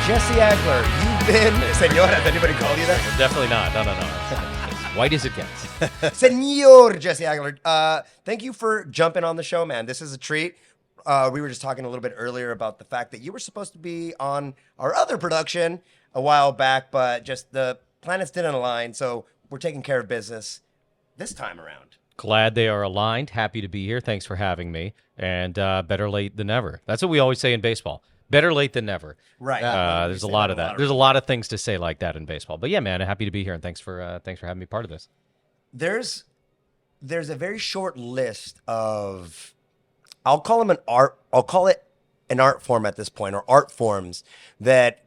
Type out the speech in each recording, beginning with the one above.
Jesse Agler, you've been... Senor, has anybody called you that? Definitely not. No. As white as it gets. Senor Jesse Agler, thank you for jumping on the show, man. This is a treat. We were just talking a little bit earlier about the fact that you were supposed to be on our other production a while back, but just the planets didn't align, so we're taking care of business this time around. Glad they are aligned. Happy to be here. Thanks for having me. And better late than never. That's what we always say in baseball. Better late than never. Right. There's a lot of that. There's a lot of things to say like that in baseball. But yeah, man, happy to be here, and thanks for having me part of this. There's a very short list of, I'll call it an art form at this point, or art forms that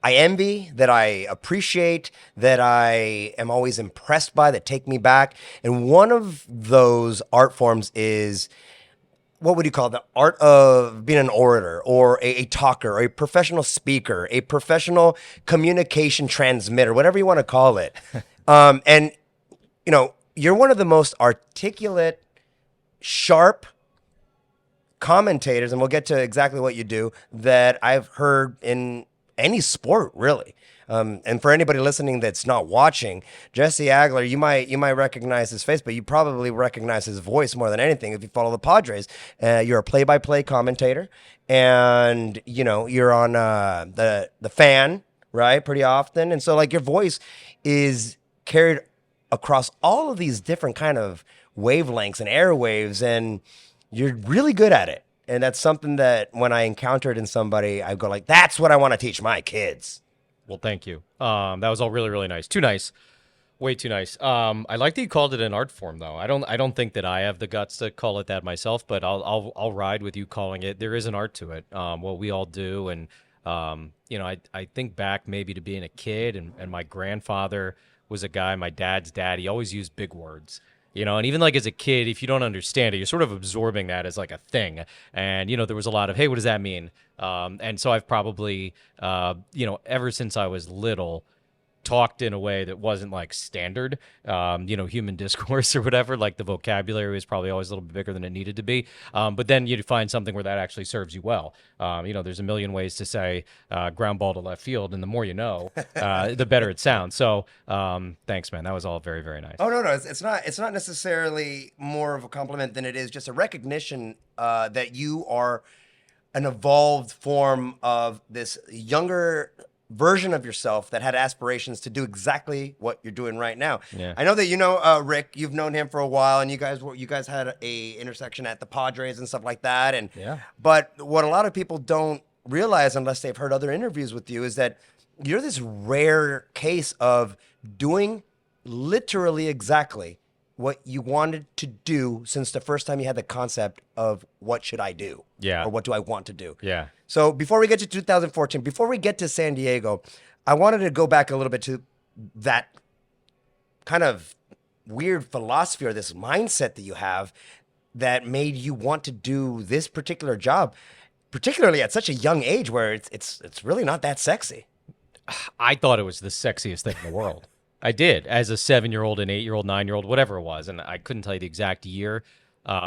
I envy, that I appreciate, that I am always impressed by, that take me back. And one of those art forms is, what would you call it? The art of being an orator, or a talker, or a professional speaker, a professional communication transmitter, whatever you want to call it. And, you know, you're one of the most articulate, sharp commentators, and we'll get to exactly what you do, that I've heard in any sport, really. And for anybody listening that's not watching, Jesse Agler, you might recognize his face, but you probably recognize his voice more than anything if you follow the Padres. You're a play-by-play commentator, and you know you're on the Fan, right, pretty often, and so like your voice is carried across all of these different kind of wavelengths and airwaves, and you're really good at it. And that's something that when I encounter it in somebody, I go like, that's what I want to teach my kids. Well, thank you. That was all really, really nice. Too nice. Way too nice. I like that you called it an art form, though. I don't think that I have the guts to call it that myself, but I'll ride with you calling it. There is an art to it. What we all do, and you know, I think back maybe to being a kid, and my grandfather was a guy, my dad's dad. He always used big words. You know, and even like as a kid, if you don't understand it, you're sort of absorbing that as like a thing. And, you know, there was a lot of, hey, what does that mean? And so I've probably, you know, ever since I was little, talked in a way that wasn't like standard, you know, human discourse or whatever. Like the vocabulary was probably always a little bit bigger than it needed to be. But then you find something where that actually serves you well. You know, there's a million ways to say ground ball to left field, and the more you know, the better it sounds. So thanks, man. That was all very, very nice. Oh, no. It's not necessarily more of a compliment than it is just a recognition that you are an evolved form of this younger version of yourself that had aspirations to do exactly what you're doing right now. Yeah. I know that you know Rick. You've known him for a while, and you guys had a intersection at the Padres and stuff like that. And Yeah. But what a lot of people don't realize, unless they've heard other interviews with you, is that you're this rare case of doing literally exactly what you wanted to do since the first time you had the concept of what should I do? Yeah. Or what do I want to do? Yeah. So before we get to 2014, before we get to San Diego, I wanted to go back a little bit to that kind of weird philosophy or this mindset that you have that made you want to do this particular job, particularly at such a young age where it's really not that sexy. I thought it was the sexiest thing in the world. I did, as a 7-year-old, an 8-year-old, 9-year-old, whatever it was. And I couldn't tell you the exact year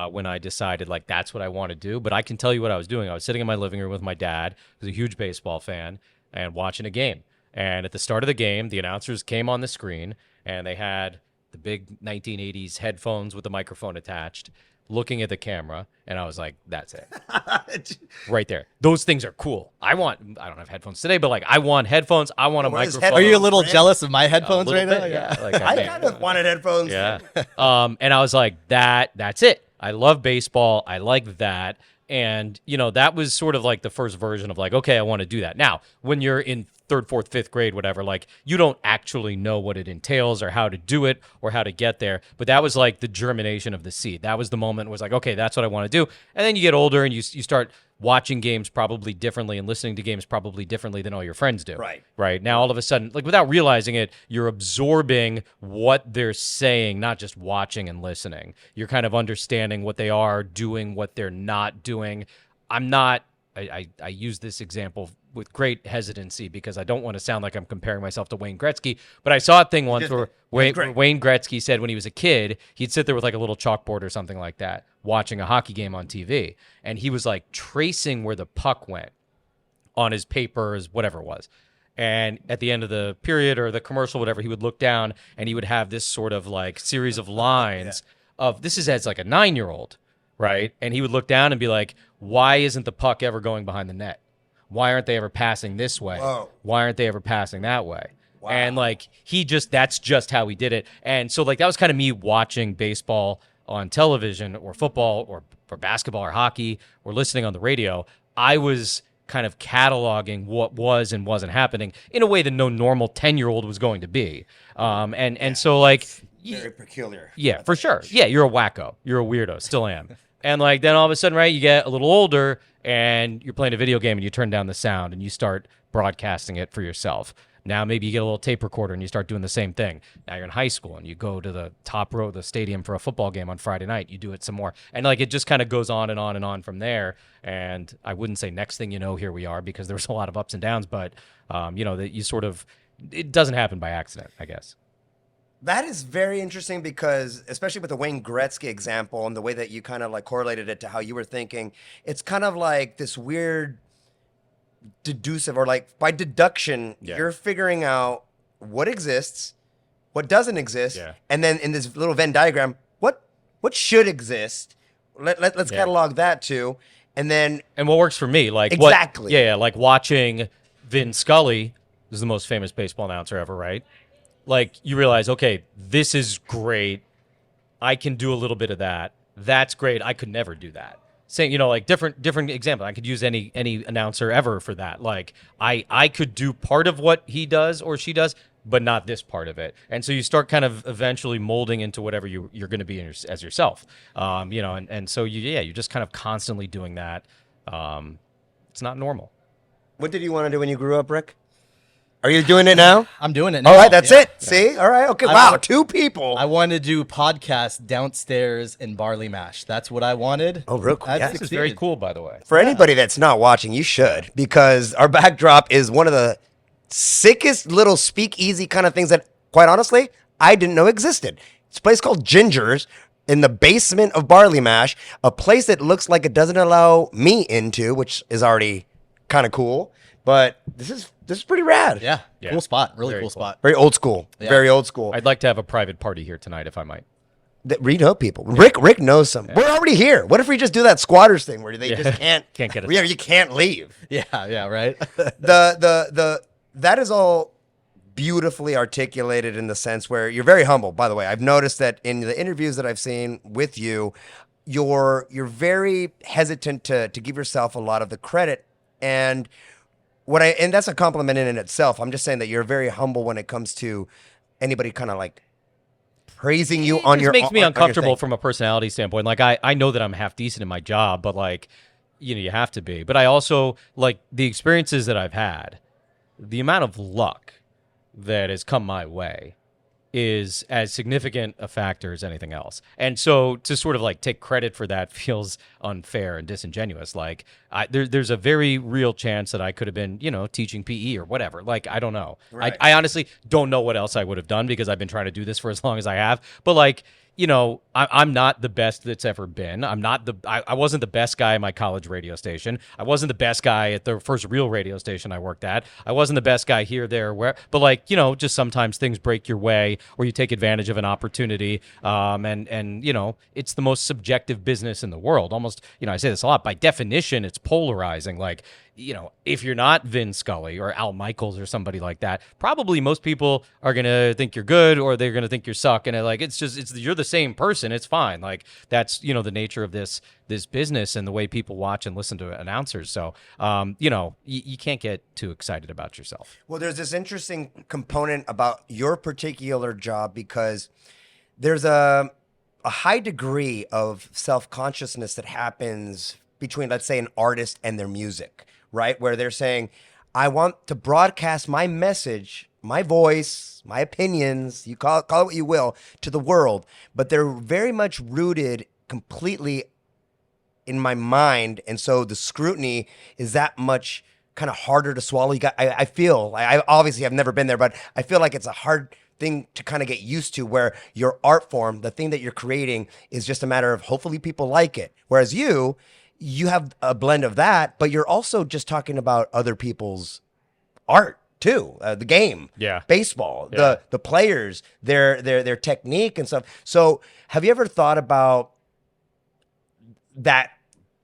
when I decided, like, that's what I want to do. But I can tell you what I was doing. I was sitting in my living room with my dad, who's a huge baseball fan, and watching a game. And at the start of the game, the announcers came on the screen, and they had the big 1980s headphones with the microphone attached, looking at the camera, and I was like, that's it. Right there. Those things are cool. I don't have headphones today, but like I want headphones. I want a Where's microphone. headphones? Are you a little Brand? jealous of my headphones A little right now? bit, yeah. Like, I kind of wanted headphones. Yeah. And I was like, that's it. I love baseball. I like that. And, you know, that was sort of like the first version of like, okay, I want to do that. Now, when you're in third, fourth, fifth grade, whatever, like you don't actually know what it entails or how to do it or how to get there. But that was like the germination of the seed. That was the moment it was like, okay, that's what I want to do. And then you get older and you start watching games probably differently and listening to games probably differently than all your friends do. Right. Now, all of a sudden, like without realizing it, you're absorbing what they're saying, not just watching and listening. You're kind of understanding what they are doing, what they're not doing. I use this example with great hesitancy because I don't want to sound like I'm comparing myself to Wayne Gretzky, but I saw a thing once where Wayne Gretzky said when he was a kid, he'd sit there with like a little chalkboard or something like that, watching a hockey game on TV, and he was like tracing where the puck went on his papers, whatever it was. And at the end of the period or the commercial, whatever, he would look down and he would have this sort of like series of lines of this is as like a 9-year-old, right? And he would look down and be like, why isn't the puck ever going behind the net? Why aren't they ever passing this way? Whoa. Why aren't they ever passing that way? Wow. And like that's just how he did it. And so like that was kind of me watching baseball on television or football or basketball or hockey or listening on the radio. I was kind of cataloging what was and wasn't happening in a way that no normal 10-year-old was going to be. And so like Very peculiar. yeah, for sure. Yeah, you're a wacko. You're a weirdo. Still am. And like then all of a sudden, right, you get a little older and you're playing a video game and you turn down the sound and you start broadcasting it for yourself. Now maybe you get a little tape recorder and you start doing the same thing. Now you're in high school and you go to the top row of the stadium for a football game on Friday night. You do it some more. And like it just kind of goes on and on and on from there. And I wouldn't say next thing you know, here we are, because there was a lot of ups and downs, but that you sort of, it doesn't happen by accident, I guess. That is very interesting because, especially with the Wayne Gretzky example and the way that you kind of like correlated it to how you were thinking, it's kind of like this weird deducive, or like by deduction, you're figuring out what exists, what doesn't exist, and then in this little Venn diagram, what should exist. Let's catalog that too, and what works for me, like exactly, like watching Vin Scully, who's the most famous baseball announcer ever, right? Like you realize, okay, this is great. I can do a little bit of that. That's great. I could never do that. Saying, like different example. I could use any announcer ever for that. Like I could do part of what he does or she does, but not this part of it. And so you start kind of eventually molding into whatever you're going to be as yourself. And so you're just kind of constantly doing that. It's not normal. What did you want to do when you grew up, Rick? Are you doing it now? I'm doing it now. All right, that's it. See? All right, okay. Wow, two people. I wanted to do podcast downstairs in Barley Mash. That's what I wanted. Oh, real cool. This is very cool, by the way. For anybody that's not watching, you should, because our backdrop is one of the sickest little speakeasy kind of things that, quite honestly, I didn't know existed. It's a place called Ginger's in the basement of Barley Mash, a place that looks like it doesn't allow me into, which is already kind of cool. But this is pretty rad. Yeah. Cool spot. Really cool spot. Very old school. Yeah. Very old school. I'd like to have a private party here tonight, if I might. We know people. Rick knows some. Yeah. We're already here. What if we just do that squatters thing where they just can't get it? Yeah, you can't leave. Yeah, right. That is all beautifully articulated in the sense where you're very humble. By the way, I've noticed that in the interviews that I've seen with you, you're very hesitant to give yourself a lot of the credit, and that's a compliment in itself. I'm just saying that you're very humble when it comes to anybody kind of like praising you on your. It makes me uncomfortable from a personality standpoint. Like I know that I'm half decent in my job, but like, you have to be. But I also like the experiences that I've had, the amount of luck that has come my way is as significant a factor as anything else. And so to sort of like take credit for that feels unfair and disingenuous. Like there's a very real chance that I could have been, teaching PE or whatever. Like, I don't know. Right. I honestly don't know what else I would have done because I've been trying to do this for as long as I have. But like, I'm not the best that's ever been. I wasn't the best guy at my college radio station. I wasn't the best guy at the first real radio station I worked at. I wasn't the best guy here, there, where. But like, just sometimes things break your way or you take advantage of an opportunity. And it's the most subjective business in the world. Almost, I say this a lot. By definition, it's polarizing. Like, if you're not Vin Scully or Al Michaels or somebody like that, probably most people are going to think you're good or they're going to think you suck. And you're the same person. It's fine. Like that's, the nature of this business and the way people watch and listen to announcers. So, you can't get too excited about yourself. Well, there's this interesting component about your particular job because there's a high degree of self-consciousness that happens between, let's say, an artist and their music. Right? Where they're saying, I want to broadcast my message, my voice, my opinions, you call it what you will, to the world. But they're very much rooted completely in my mind. And so the scrutiny is that much kind of harder to swallow. I feel, I obviously have never been there, but I feel like it's a hard thing to kind of get used to where your art form, the thing that you're creating is just a matter of hopefully people like it. Whereas you have a blend of that, but you're also just talking about other people's art too, the game, Yeah. baseball, Yeah. the players, their technique and stuff. So have you ever thought about that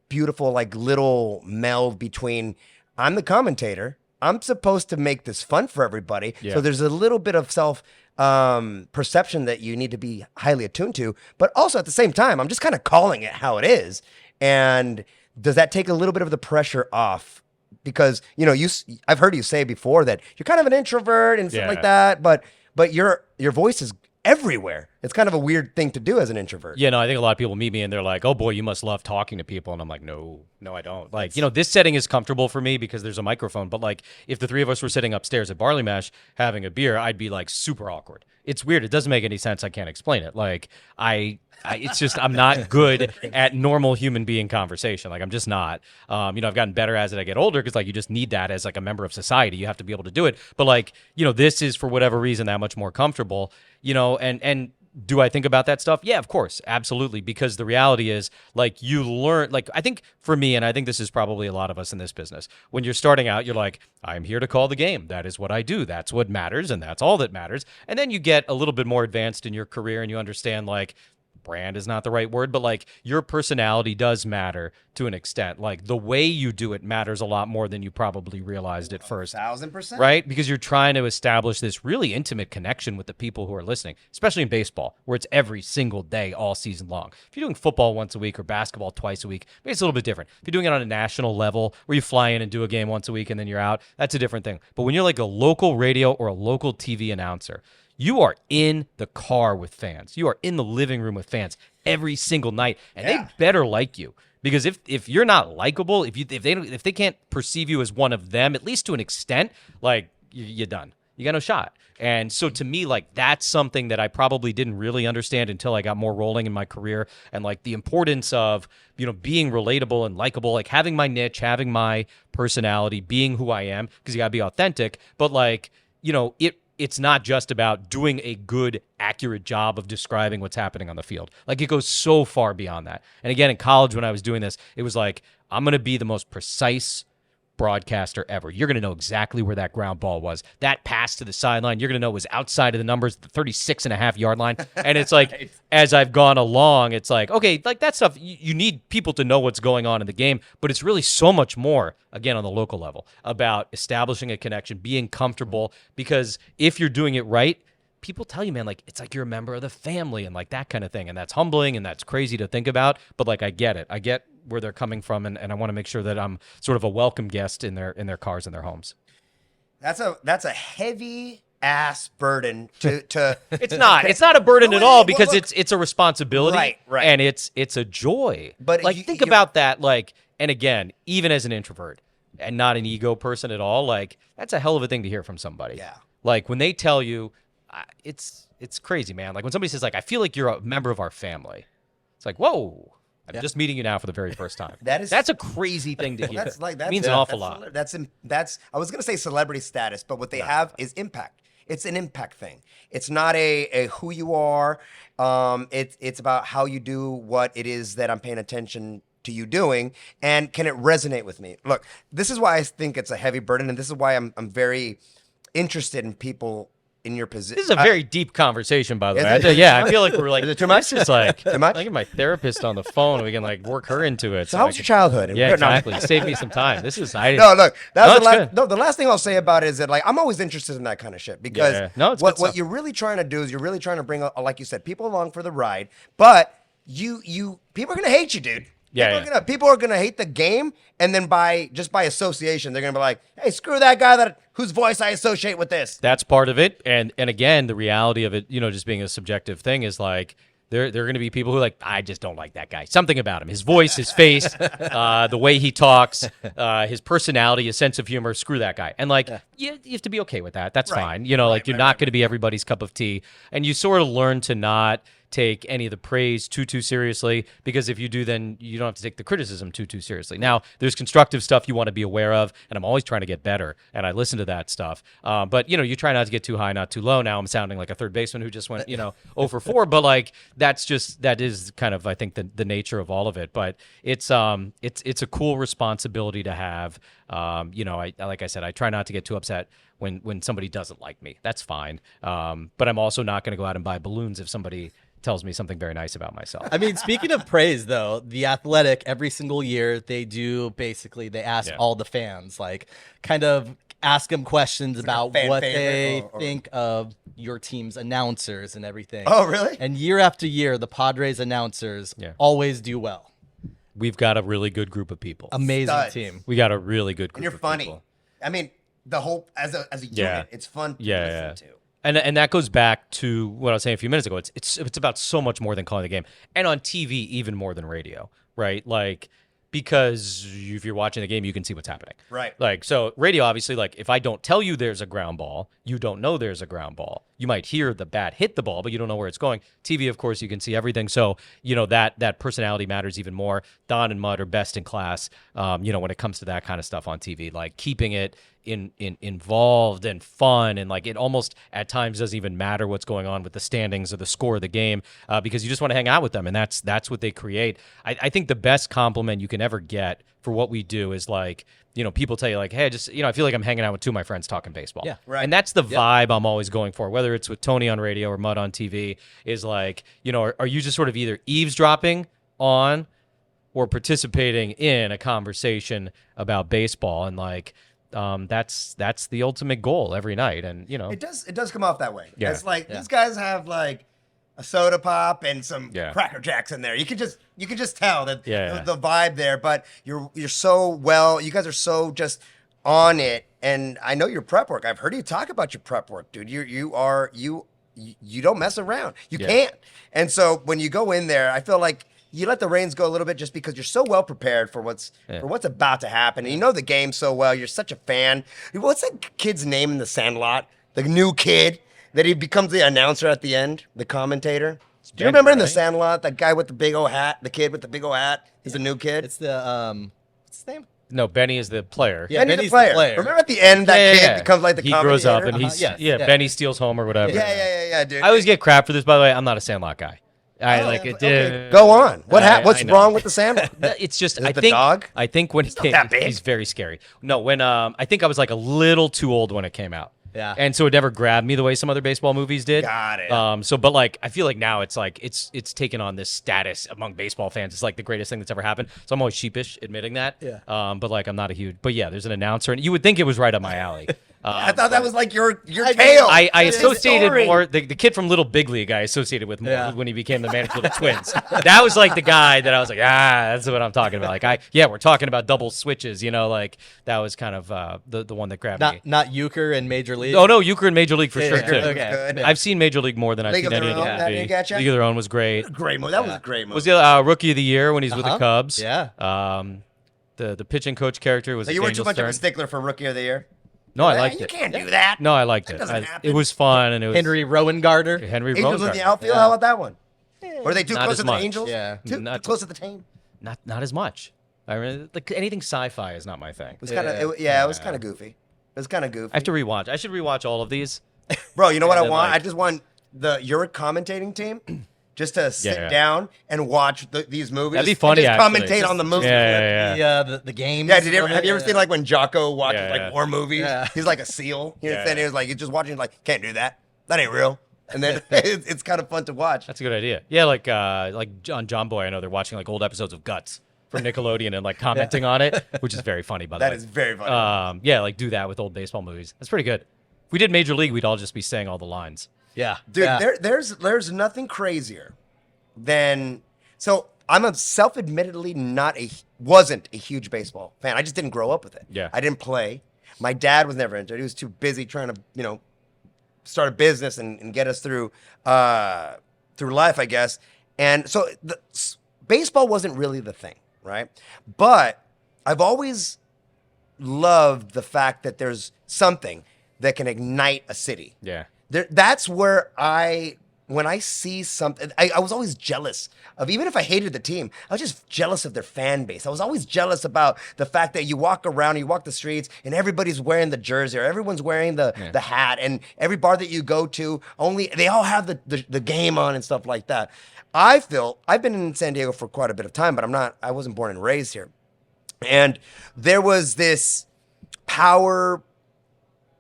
beautiful like little meld between I'm the commentator, I'm supposed to make this fun for everybody, Yeah. so there's a little bit of self perception that you need to be highly attuned to, but also at the same time I'm just kind of calling it how it is. And does that take a little bit of the pressure off? Because I've heard you say before that you're kind of an introvert and stuff Yeah. like that, but your voice is everywhere. It's kind of a weird thing to do as an introvert. Yeah, no, I think a lot of people meet me and they're like, "Oh boy, you must love talking to people," and I'm like, "No, I don't." Like, this setting is comfortable for me because there's a microphone. But like, if the three of us were sitting upstairs at Barley Mash having a beer, I'd be like super awkward. It's weird. It doesn't make any sense. I can't explain it. Like, it's just I'm not good at normal human being conversation. Like I'm just not. I've gotten better as I get older because like you just need that as like a member of society. You have to be able to do it. But like this is for whatever reason that much more comfortable. And do I think about that stuff? Yeah, of course, absolutely. Because the reality is, like, you learn, like, I think for me, and I think this is probably a lot of us in this business, when you're starting out, you're like, I'm here to call the game. That is what I do. That's what matters, and that's all that matters. And then you get a little bit more advanced in your career, and you understand, like, brand is not the right word, but like your personality does matter to an extent. Like the way you do it matters a lot more than you probably realized at first. 1,000%. Right? Because you're trying to establish this really intimate connection with the people who are listening, especially in baseball, where it's every single day, all season long. If you're doing football once a week or basketball twice a week, maybe it's a little bit different. If you're doing it on a national level where you fly in and do a game once a week and then you're out, that's a different thing. But when you're like a local radio or a local TV announcer, you are in the car with fans. You are in the living room with fans every single night, and they better like you. Because if you're not likable, if they can't perceive you as one of them, at least to an extent, like you're done. You got no shot. And so to me, like that's something that I probably didn't really understand until I got more rolling in my career, and like the importance of being relatable and likable, like having my niche, having my personality, being who I am, because you got to be authentic. But like it's not just about doing a good, accurate job of describing what's happening on the field. Like it goes so far beyond that. And again, in college when I was doing this, it was like, I'm going to be the most precise broadcaster ever. You're going to know exactly where that ground ball was. That pass to the sideline, you're going to know it was outside of the numbers, the 36.5-yard line. And it's like, as I've gone along, it's like, okay, like that stuff, you need people to know what's going on in the game, but it's really so much more, again, on the local level, about establishing a connection, being comfortable, because if you're doing it right, people tell you, man, like, it's like you're a member of the family and like that kind of thing. And that's humbling and that's crazy to think about. But like, I get it. I get where they're coming from. And I want to make sure that I'm sort of a welcome guest in their cars and their homes. That's a heavy ass burden to It's not a burden No, at all well, because look. it's a responsibility. Right. And it's a joy. But like, you- think you're- about that. Like, and again, even as an introvert and not an ego person at all, like that's a hell of a thing to hear from somebody. Yeah. Like when they tell you, it's crazy, man. Like when somebody says, like, I feel like you're a member of our family. It's like, whoa, I'm just meeting you now for the very first time. That's a crazy thing to hear. That means an awful lot. That's I was gonna say celebrity status, but what they have is impact. It's an impact thing. It's not a who you are. It's about how you do what it is that I'm paying attention to you doing, and can it resonate with me? Look, this is why I think it's a heavy burden, and this is why I'm very interested in people in your position. This is a very deep conversation, by the way. Is it? Yeah, I feel like we're like, Is it too much? This is like, Too much? I get my therapist on the phone. We can like work her into it. So how was your childhood? Yeah, No, exactly. Save me some time. This is No, look, No, that's it's good. the last thing I'll say about it is that like I'm always interested in that kind of shit because Yeah. No, it's good what stuff. you're really trying to do is you're really trying to bring, like you said, people along for the ride, but you people are gonna hate you, dude. Yeah, People are gonna hate the game, and then by association, they're gonna be like, "Hey, screw that guy whose voice I associate with this." That's part of it, and again, the reality of it, just being a subjective thing is like there are going to be people who are like, I just don't like that guy. Something about him, his voice, his face, the way he talks, his personality, his sense of humor. Screw that guy, and like you have to be okay with that. That's fine. You're not going to be everybody's cup of tea, and you sort of learn to not take any of the praise too seriously, because if you do, then you don't have to take the criticism too seriously. Now, there's constructive stuff you want to be aware of, and I'm always trying to get better, and I listen to that stuff. But you try not to get too high, not too low. Now I'm sounding like a third baseman who just went 0 for 4, but like that is kind of, I think, the nature of all of it. But it's a cool responsibility to have. I like I said, I try not to get too upset when somebody doesn't like me. That's fine. But I'm also not going to go out and buy balloons if somebody tells me something very nice about myself. I mean, speaking of praise, though, The Athletic, every single year, they ask all the fans, like, kind of ask them questions about what they think of your team's announcers and everything. Oh, really? And year after year, the Padres announcers always do well. We've got a really good group of people. Amazing Studs. team. We got a really good group And you're of funny. people. I mean, the whole as a unit, it's fun to listen to. And that goes back to what I was saying a few minutes ago. It's about so much more than calling the game, and on TV even more than radio, right? Like, because if you're watching the game, you can see what's happening, Right. Like, so radio, obviously, like if I don't tell you there's a ground ball, you don't know there's a ground ball. You might hear the bat hit the ball, but you don't know where it's going. TV, of course, you can see everything. So that personality matters even more. Don and Mudd are best in class. When it comes to that kind of stuff on TV, like keeping it involved and fun, and like it almost at times doesn't even matter what's going on with the standings or the score of the game, because you just want to hang out with them, and that's what they create. I think the best compliment you can ever get for what we do is like, people tell you like, hey, I feel like I'm hanging out with two of my friends talking baseball. Yeah, right. And that's the vibe I'm always going for, whether it's with Tony on radio or Mudd on TV, is like, are you just sort of either eavesdropping on or participating in a conversation about baseball, and like, that's the ultimate goal every night. And it does come off that way. Yeah. It's like these guys have like a soda pop and some Cracker Jacks in there. You can just tell that the vibe there. But you're so well. You guys are so just on it. And I know your prep work. I've heard you talk about your prep work, dude. You don't mess around. You can't. And so when you go in there, I feel like you let the reins go a little bit, just because you're so well prepared for what's about to happen. And you know the game so well. You're such a fan. What's that kid's name in The Sandlot? The new kid that he becomes the announcer at the end, the commentator. Do you remember in The Sandlot, that guy with the big old hat, the kid with the big old hat? He's a new kid. It's the what's his name? No, Benny is the player. Yeah, Benny's the player. Remember at the end, that kid becomes like the he commentator? grows up and he's Benny steals home or whatever. Yeah, dude. I always get crap for this, by the way. I'm not a Sandlot guy. Go on. What's wrong with The Sandlot? It's just Is it the dog? I think when He's not that big. he's very scary. No, when I think I was like a little too old when it came out. Yeah. And so it never grabbed me the way some other baseball movies did. Got it. But like I feel like now it's like it's taken on this status among baseball fans. It's like the greatest thing that's ever happened. So I'm always sheepish admitting that. Yeah. But like I'm not a huge. But yeah, there's an announcer, and you would think it was right up my alley. I thought that was like your tale. I It's a associated story. more the kid from Little Big League. I associated with more when he became the manager of the Twins. That was like the guy that I was like, that's what I'm talking about. Like we're talking about double switches. Like that was kind of the one that grabbed me. Not Euchre in Major League. Oh no, Euchre in Major League for sure too. Okay. Good. I've seen Major League more than I've League seen of any Their Own, other that movie. didn't get ya? League of Their Own was great. Great movie. That was a great movie. Was the Rookie of the Year when he's with the Cubs? Yeah. The pitching coach character was So you were Daniel too much of a Stern. stickler for Rookie of the Year? No, I liked You it. can't do that. No, I liked it. doesn't happen. It was fun, and it was Henry Rowan Gardner. Henry Angels in Rosengarten. the outfield. How about that one? Or are they too Not close as to the much. Angels? Yeah. Too Not- close to the team. Not as much. I mean, like anything sci-fi is not my thing. It was kind of it was kind of goofy. It was kind of goofy. I have to rewatch. I should rewatch all of these. Bro, you know what I then, want? like- I just want your commentating team just to sit yeah. down and watch these movies. That'd be and funny, just actually. commentate on the movie. Yeah. The games. Yeah, have you ever seen like when Jocko watches Yeah, like yeah. war movies? Yeah. He's like a seal. You know, Yeah. and he was like, he's just watching, like, can't do that. That ain't real. And then it's kind of fun to watch. That's a good idea. Yeah, like on John Boy, I know they're watching like old episodes of Guts from Nickelodeon and like commenting on it, which is very funny, by the way. That is very funny. Yeah, like do that with old baseball movies. That's pretty good. If we did Major League, we'd all just be saying all the lines. Yeah. Dude, yeah. there's nothing crazier than I'm a self-admittedly wasn't a huge baseball fan. I just didn't grow up with it. Yeah. I didn't play. My dad was never into it. He was too busy trying to, start a business and get us through life, I guess. And so baseball wasn't really the thing, right? But I've always loved the fact that there's something that can ignite a city. Yeah. That's where I when I see something, I was always jealous of, even if I hated the team, I was just jealous of their fan base. I was always jealous about the fact that you walk around, you walk the streets, and everybody's wearing the jersey, or everyone's wearing the hat, and every bar that you go to, they all have the game on and stuff like that. I've been in San Diego for quite a bit of time, but I wasn't born and raised here. And there was this power,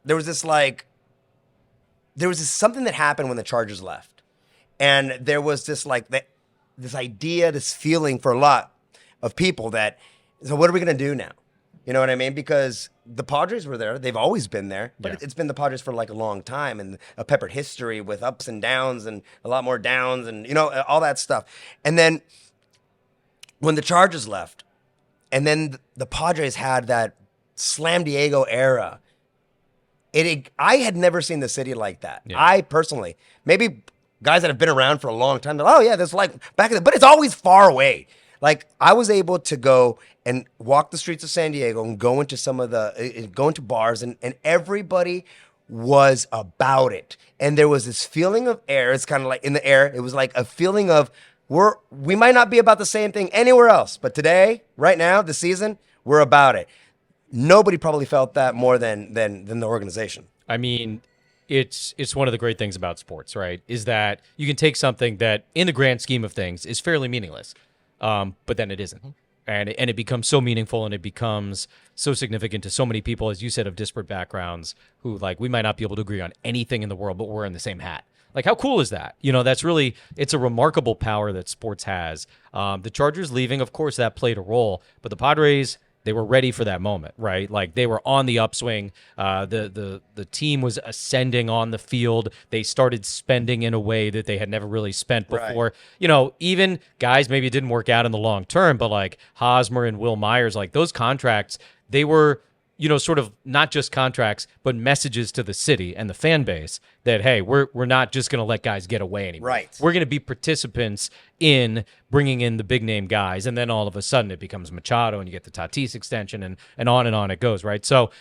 there was this something that happened when the Chargers left. And there was this idea, this feeling for a lot of people that, so what are we going to do now? You know what I mean? Because the Padres were there. They've always been there. But it's been the Padres for like a long time, and a peppered history with ups and downs and a lot more downs and, all that stuff. And then when the Chargers left, and then the Padres had that Slam Diego era, I had never seen the city like that. Yeah. I personally, maybe guys that have been around for a long time, oh yeah, that's like back in but it's always far away. Like, I was able to go and walk the streets of San Diego and go into go into bars, and everybody was about it. And there was this feeling of air. It's kind of like in the air. It was like a feeling of we might not be about the same thing anywhere else, but today, right now, this season, we're about it. Nobody probably felt that more than the organization. I mean, it's one of the great things about sports, right? Is that you can take something that, in the grand scheme of things, is fairly meaningless, but then it isn't, and it becomes so meaningful, and it becomes so significant to so many people, as you said, of disparate backgrounds, who, like, we might not be able to agree on anything in the world, but we're in the same hat. Like, how cool is that? It's a remarkable power that sports has. The Chargers leaving, of course, that played a role, but the Padres, they were ready for that moment, right? Like, they were on the upswing. The team was ascending on the field. They started spending in a way that they had never really spent before. Right. Even guys, maybe it didn't work out in the long term, but like Hosmer and Will Myers, like those contracts, they were, sort of not just contracts, but messages to the city and the fan base that, hey, we're not just going to let guys get away anymore. Right. We're going to be participants in bringing in the big name guys. And then all of a sudden it becomes Machado, and you get the Tatis extension, and on it goes, right? So,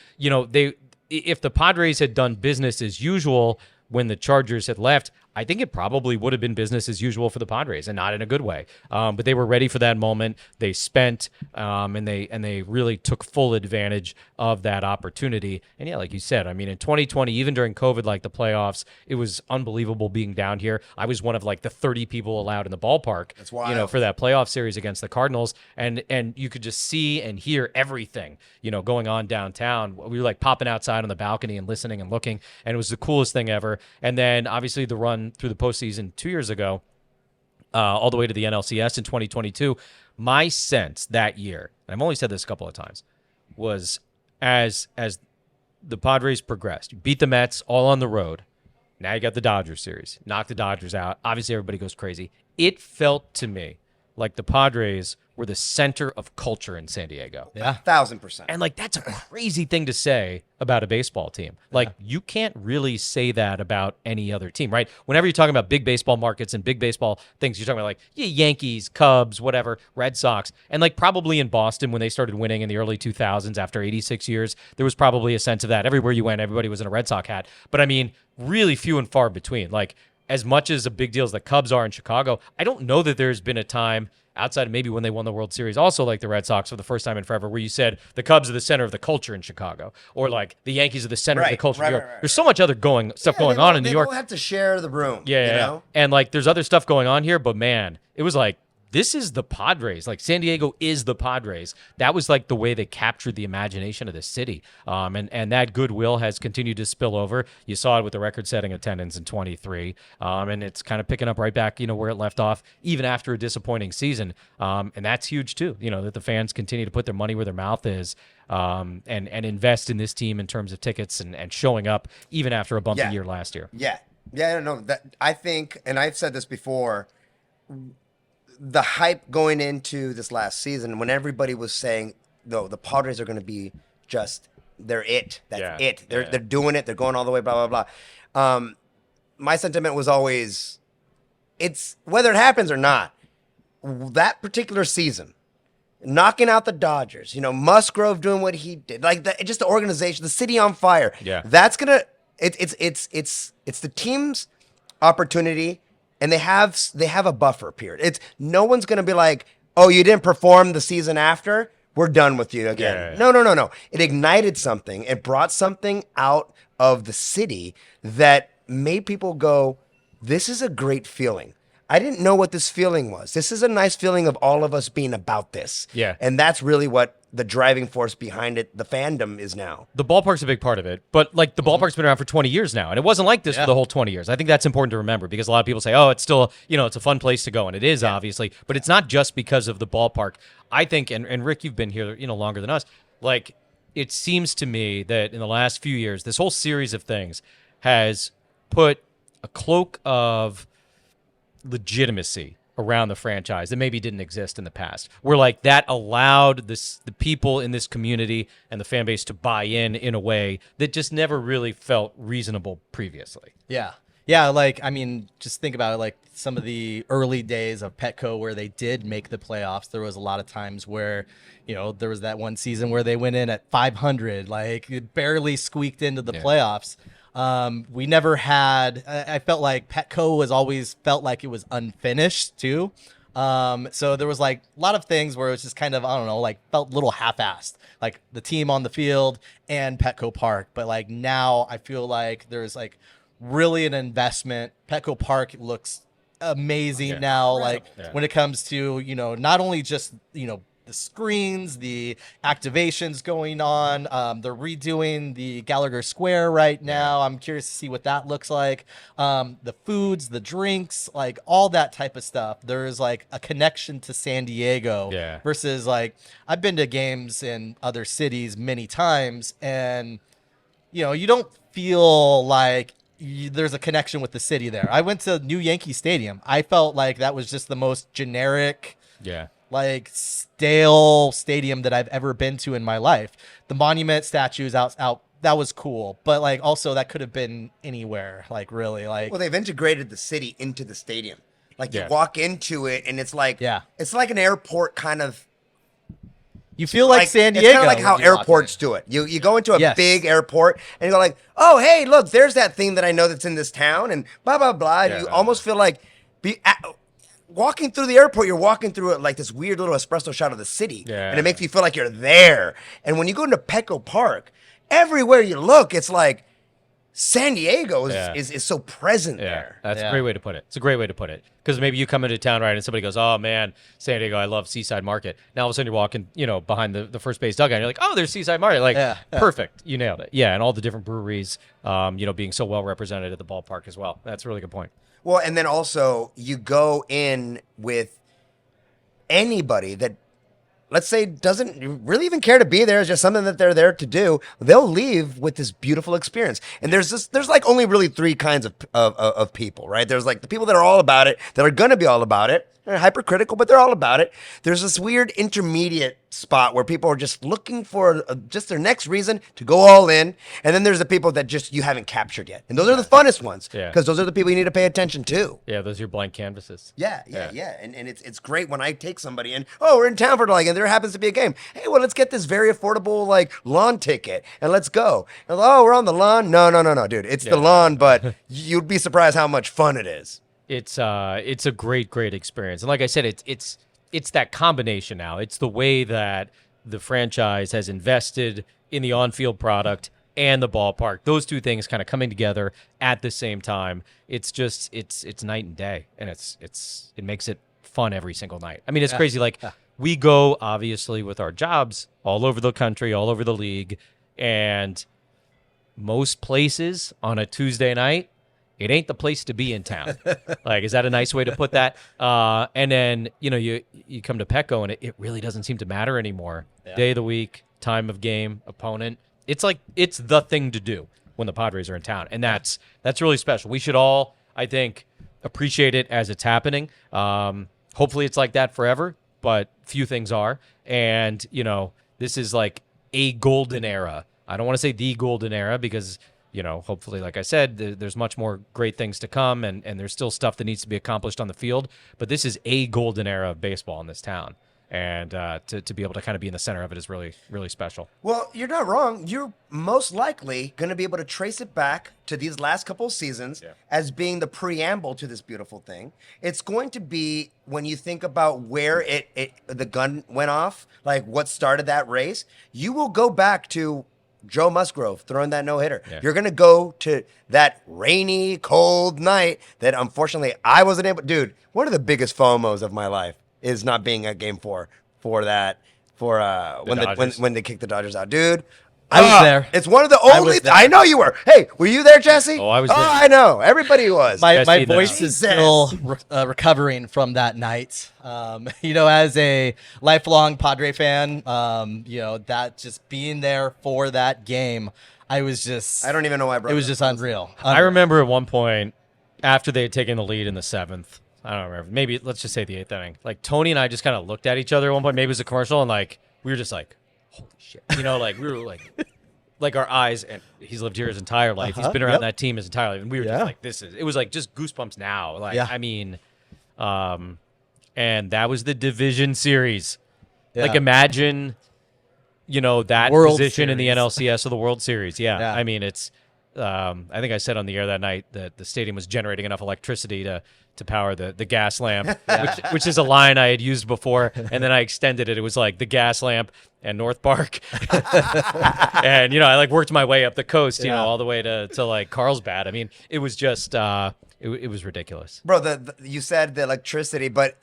if the Padres had done business as usual when the Chargers had left, I think it probably would have been business as usual for the Padres, and not in a good way. But they were ready for that moment. They spent, and they really took full advantage of that opportunity. And yeah, like you said, I mean, in 2020, even during COVID, like the playoffs, it was unbelievable being down here. I was one of like the 30 people allowed in the ballpark. That's wild. For that playoff series against the Cardinals, and you could just see and hear everything, going on downtown. We were like popping outside on the balcony and listening and looking, and it was the coolest thing ever. And then obviously the run through the postseason 2 years ago, all the way to the NLCS in 2022. My sense that year, and I've only said this a couple of times, was as the Padres progressed, you beat the Mets all on the road. Now you got the Dodgers series, knock the Dodgers out. Obviously, everybody goes crazy. It felt to me like the Padres were the center of culture in San Diego. Yeah, 1,000%. And like, that's a crazy thing to say about a baseball team. Like, you can't really say that about any other team, right? Whenever you're talking about big baseball markets and big baseball things, you're talking about like Yankees, Cubs, whatever, Red Sox. And like, probably in Boston, when they started winning in the early 2000s after 86 years, there was probably a sense of that. Everywhere you went, everybody was in a Red Sox hat. But I mean, really few and far between. Like, as much as a big deal as the Cubs are in Chicago, I don't know that there's been a time outside of maybe when they won the World Series, also like the Red Sox for the first time in forever, where you said the Cubs are the center of the culture in Chicago, or like the Yankees are the center of the culture in New York. There's so much other stuff going on in New York. They all have to share the room. Yeah. And like, there's other stuff going on here, but man, it was like, this is the Padres. Like, San Diego is the Padres. That was like the way they captured the imagination of the city. And that goodwill has continued to spill over. You saw it with the record-setting attendance in 23. And it's kind of picking up right back, where it left off, even after a disappointing season. And that's huge too, that the fans continue to put their money where their mouth is, and invest in this team in terms of tickets and showing up even after a bumpy year last year. Yeah, I don't know. I think, and I've said this before, the hype going into this last season, when everybody was saying, "No, the Padres are going to be they're it. That's it. They're doing it. They're going all the way. Blah blah blah." My sentiment was always, it's whether it happens or not. That particular season, knocking out the Dodgers, Musgrove doing what he did, like just the organization, the city on fire. Yeah, that's gonna. It's the team's opportunity and they have a buffer period. It's no one's going to be like, oh, you didn't perform the season after, we're done with you again. No. It ignited something. It brought something out of the city that made people go, this is a great feeling. I didn't know what this feeling was. This is a nice feeling of all of us being about this. Yeah. And that's really what the driving force behind it, the fandom, is now. The ballpark's a big part of it, but like the ballpark's been around for 20 years now, and it wasn't like this for the whole 20 years. I think that's important to remember because a lot of people say, oh, it's still, it's a fun place to go, and it is obviously, but it's not just because of the ballpark. I think, and Rick, you've been here, longer than us, like it seems to me that in the last few years, this whole series of things has put a cloak of legitimacy around the franchise that maybe didn't exist in the past. Where like that allowed the people in this community and the fan base to buy in a way that just never really felt reasonable previously. Yeah. Yeah, like, I mean, just think about it, like some of the early days of Petco where they did make the playoffs. There was a lot of times where, there was that one season where they went in at 500, like it barely squeaked into the playoffs. We never had, I felt like Petco was always felt like it was unfinished too. So there was like a lot of things where it was just kind of, I don't know, like felt a little half-assed, like the team on the field and Petco Park. But like now I feel like there's like really an investment. Petco Park looks amazing now. Like when it comes to, not only just, the screens, the activations going on. They're redoing the Gallagher Square right now. I'm curious to see what that looks like. The foods, the drinks, like all that type of stuff. There's like a connection to San Diego versus like I've been to games in other cities many times, and you don't feel like there's a connection with the city there. I went to New Yankee Stadium. I felt like that was just the most generic, like stale stadium that I've ever been to in my life. The monument statues out that was cool, but like also that could have been anywhere. Like really, like well, they've integrated the city into the stadium. Like you walk into it and it's like it's like an airport kind of. You feel like San Diego. It's kind of like how airports do it. You go into a big airport and you go like, oh hey, look, there's that thing that I know that's in this town and blah blah blah. And you almost feel like walking through the airport, you're walking through it like this weird little espresso shot of the city. And it makes you feel like you're there. And when you go into Petco Park, everywhere you look, it's like San Diego is so present there. That's a great way to put it. It's a great way to put it. Because maybe you come into town, right, and somebody goes, oh, man, San Diego, I love Seaside Market. Now all of a sudden you're walking, behind the first base dugout, and you're like, oh, there's Seaside Market. Like, perfect. You nailed it. Yeah, and all the different breweries, being so well represented at the ballpark as well. That's a really good point. Well, and then also you go in with anybody that, let's say, doesn't really even care to be there. It's just something that they're there to do. They'll leave with this beautiful experience. And there's like only really three kinds of people, right? There's like the people that are all about it, that are going to be all about it. They're hypercritical, but they're all about it. There's this weird intermediate spot where people are just looking for just their next reason to go all in. And then there's the people that just you haven't captured yet. And those are the funnest ones because those are the people you need to pay attention to. Yeah, those are your blank canvases. Yeah. And it's great when I take somebody and, oh, we're in town for and there happens to be a game. Hey, well, let's get this very affordable like lawn ticket and let's go. And, oh, we're on the lawn. No, dude. It's the lawn, but you'd be surprised how much fun it is. It's a great experience, and like I said, it's that combination now. It's the way that the franchise has invested in the on-field product and the ballpark. Those two things kind of coming together at the same time. It's just it's night and day, and it makes it fun every single night. I mean, it's crazy. Like we go obviously with our jobs all over the country, all over the league, and most places on a Tuesday night, it ain't the place to be in town. Like, is that a nice way to put that? And then, you come to Petco and it really doesn't seem to matter anymore. Day of the week, time of game, opponent. It's like, it's the thing to do when the Padres are in town. And that's really special. We should all, I think, appreciate it as it's happening. Hopefully it's like that forever, but few things are. And, this is like a golden era. I don't want to say the golden era because hopefully, like I said, there's much more great things to come, and there's still stuff that needs to be accomplished on the field. But this is a golden era of baseball in this town. and to be able to kind of be in the center of it is really, really special. Well, you're not wrong. You're most likely going to be able to trace it back to these last couple of seasons as being the preamble to this beautiful thing. It's going to be when you think about where the gun went off, like what started that race, you will go back to Joe Musgrove throwing that no-hitter. Yeah. You're going to go to that rainy, cold night that unfortunately I wasn't able. Dude, one of the biggest FOMOs of my life is not being at Game 4 for that, when they kicked the Dodgers out. Dude, I was there. It's one of the I only. was there. I know you were. Hey, were you there, Jesse? Oh, I was there. I know. Everybody was. My Jesse, voice Jesus. is still recovering from that night. As a lifelong Padre fan, that just being there for that game, I don't even know why I brought it was it just up. unreal. I remember at one point after they had taken the lead in the 7th. I don't remember. Maybe let's just say the 8th inning. Like Tony and I just kind of looked at each other at one point. Maybe it was a commercial, and like we were just like, "Holy shit!" Like we were like our eyes. And he's lived here his entire life. He's been around that team his entire life, and we were just like, It was like just goosebumps now. Like I mean, and that was the division series. Yeah. Like imagine, that World position in the Series. NLCS of the World Series. Yeah. Yeah. I mean it's. I think I said on the air that night that the stadium was generating enough electricity to power the gas lamp, which is a line I had used before, and then I extended it. It was like the gas lamp and North Park, and I like worked my way up the coast, all the way to like Carlsbad. I mean, it was just it was ridiculous, Bro, you said the electricity, but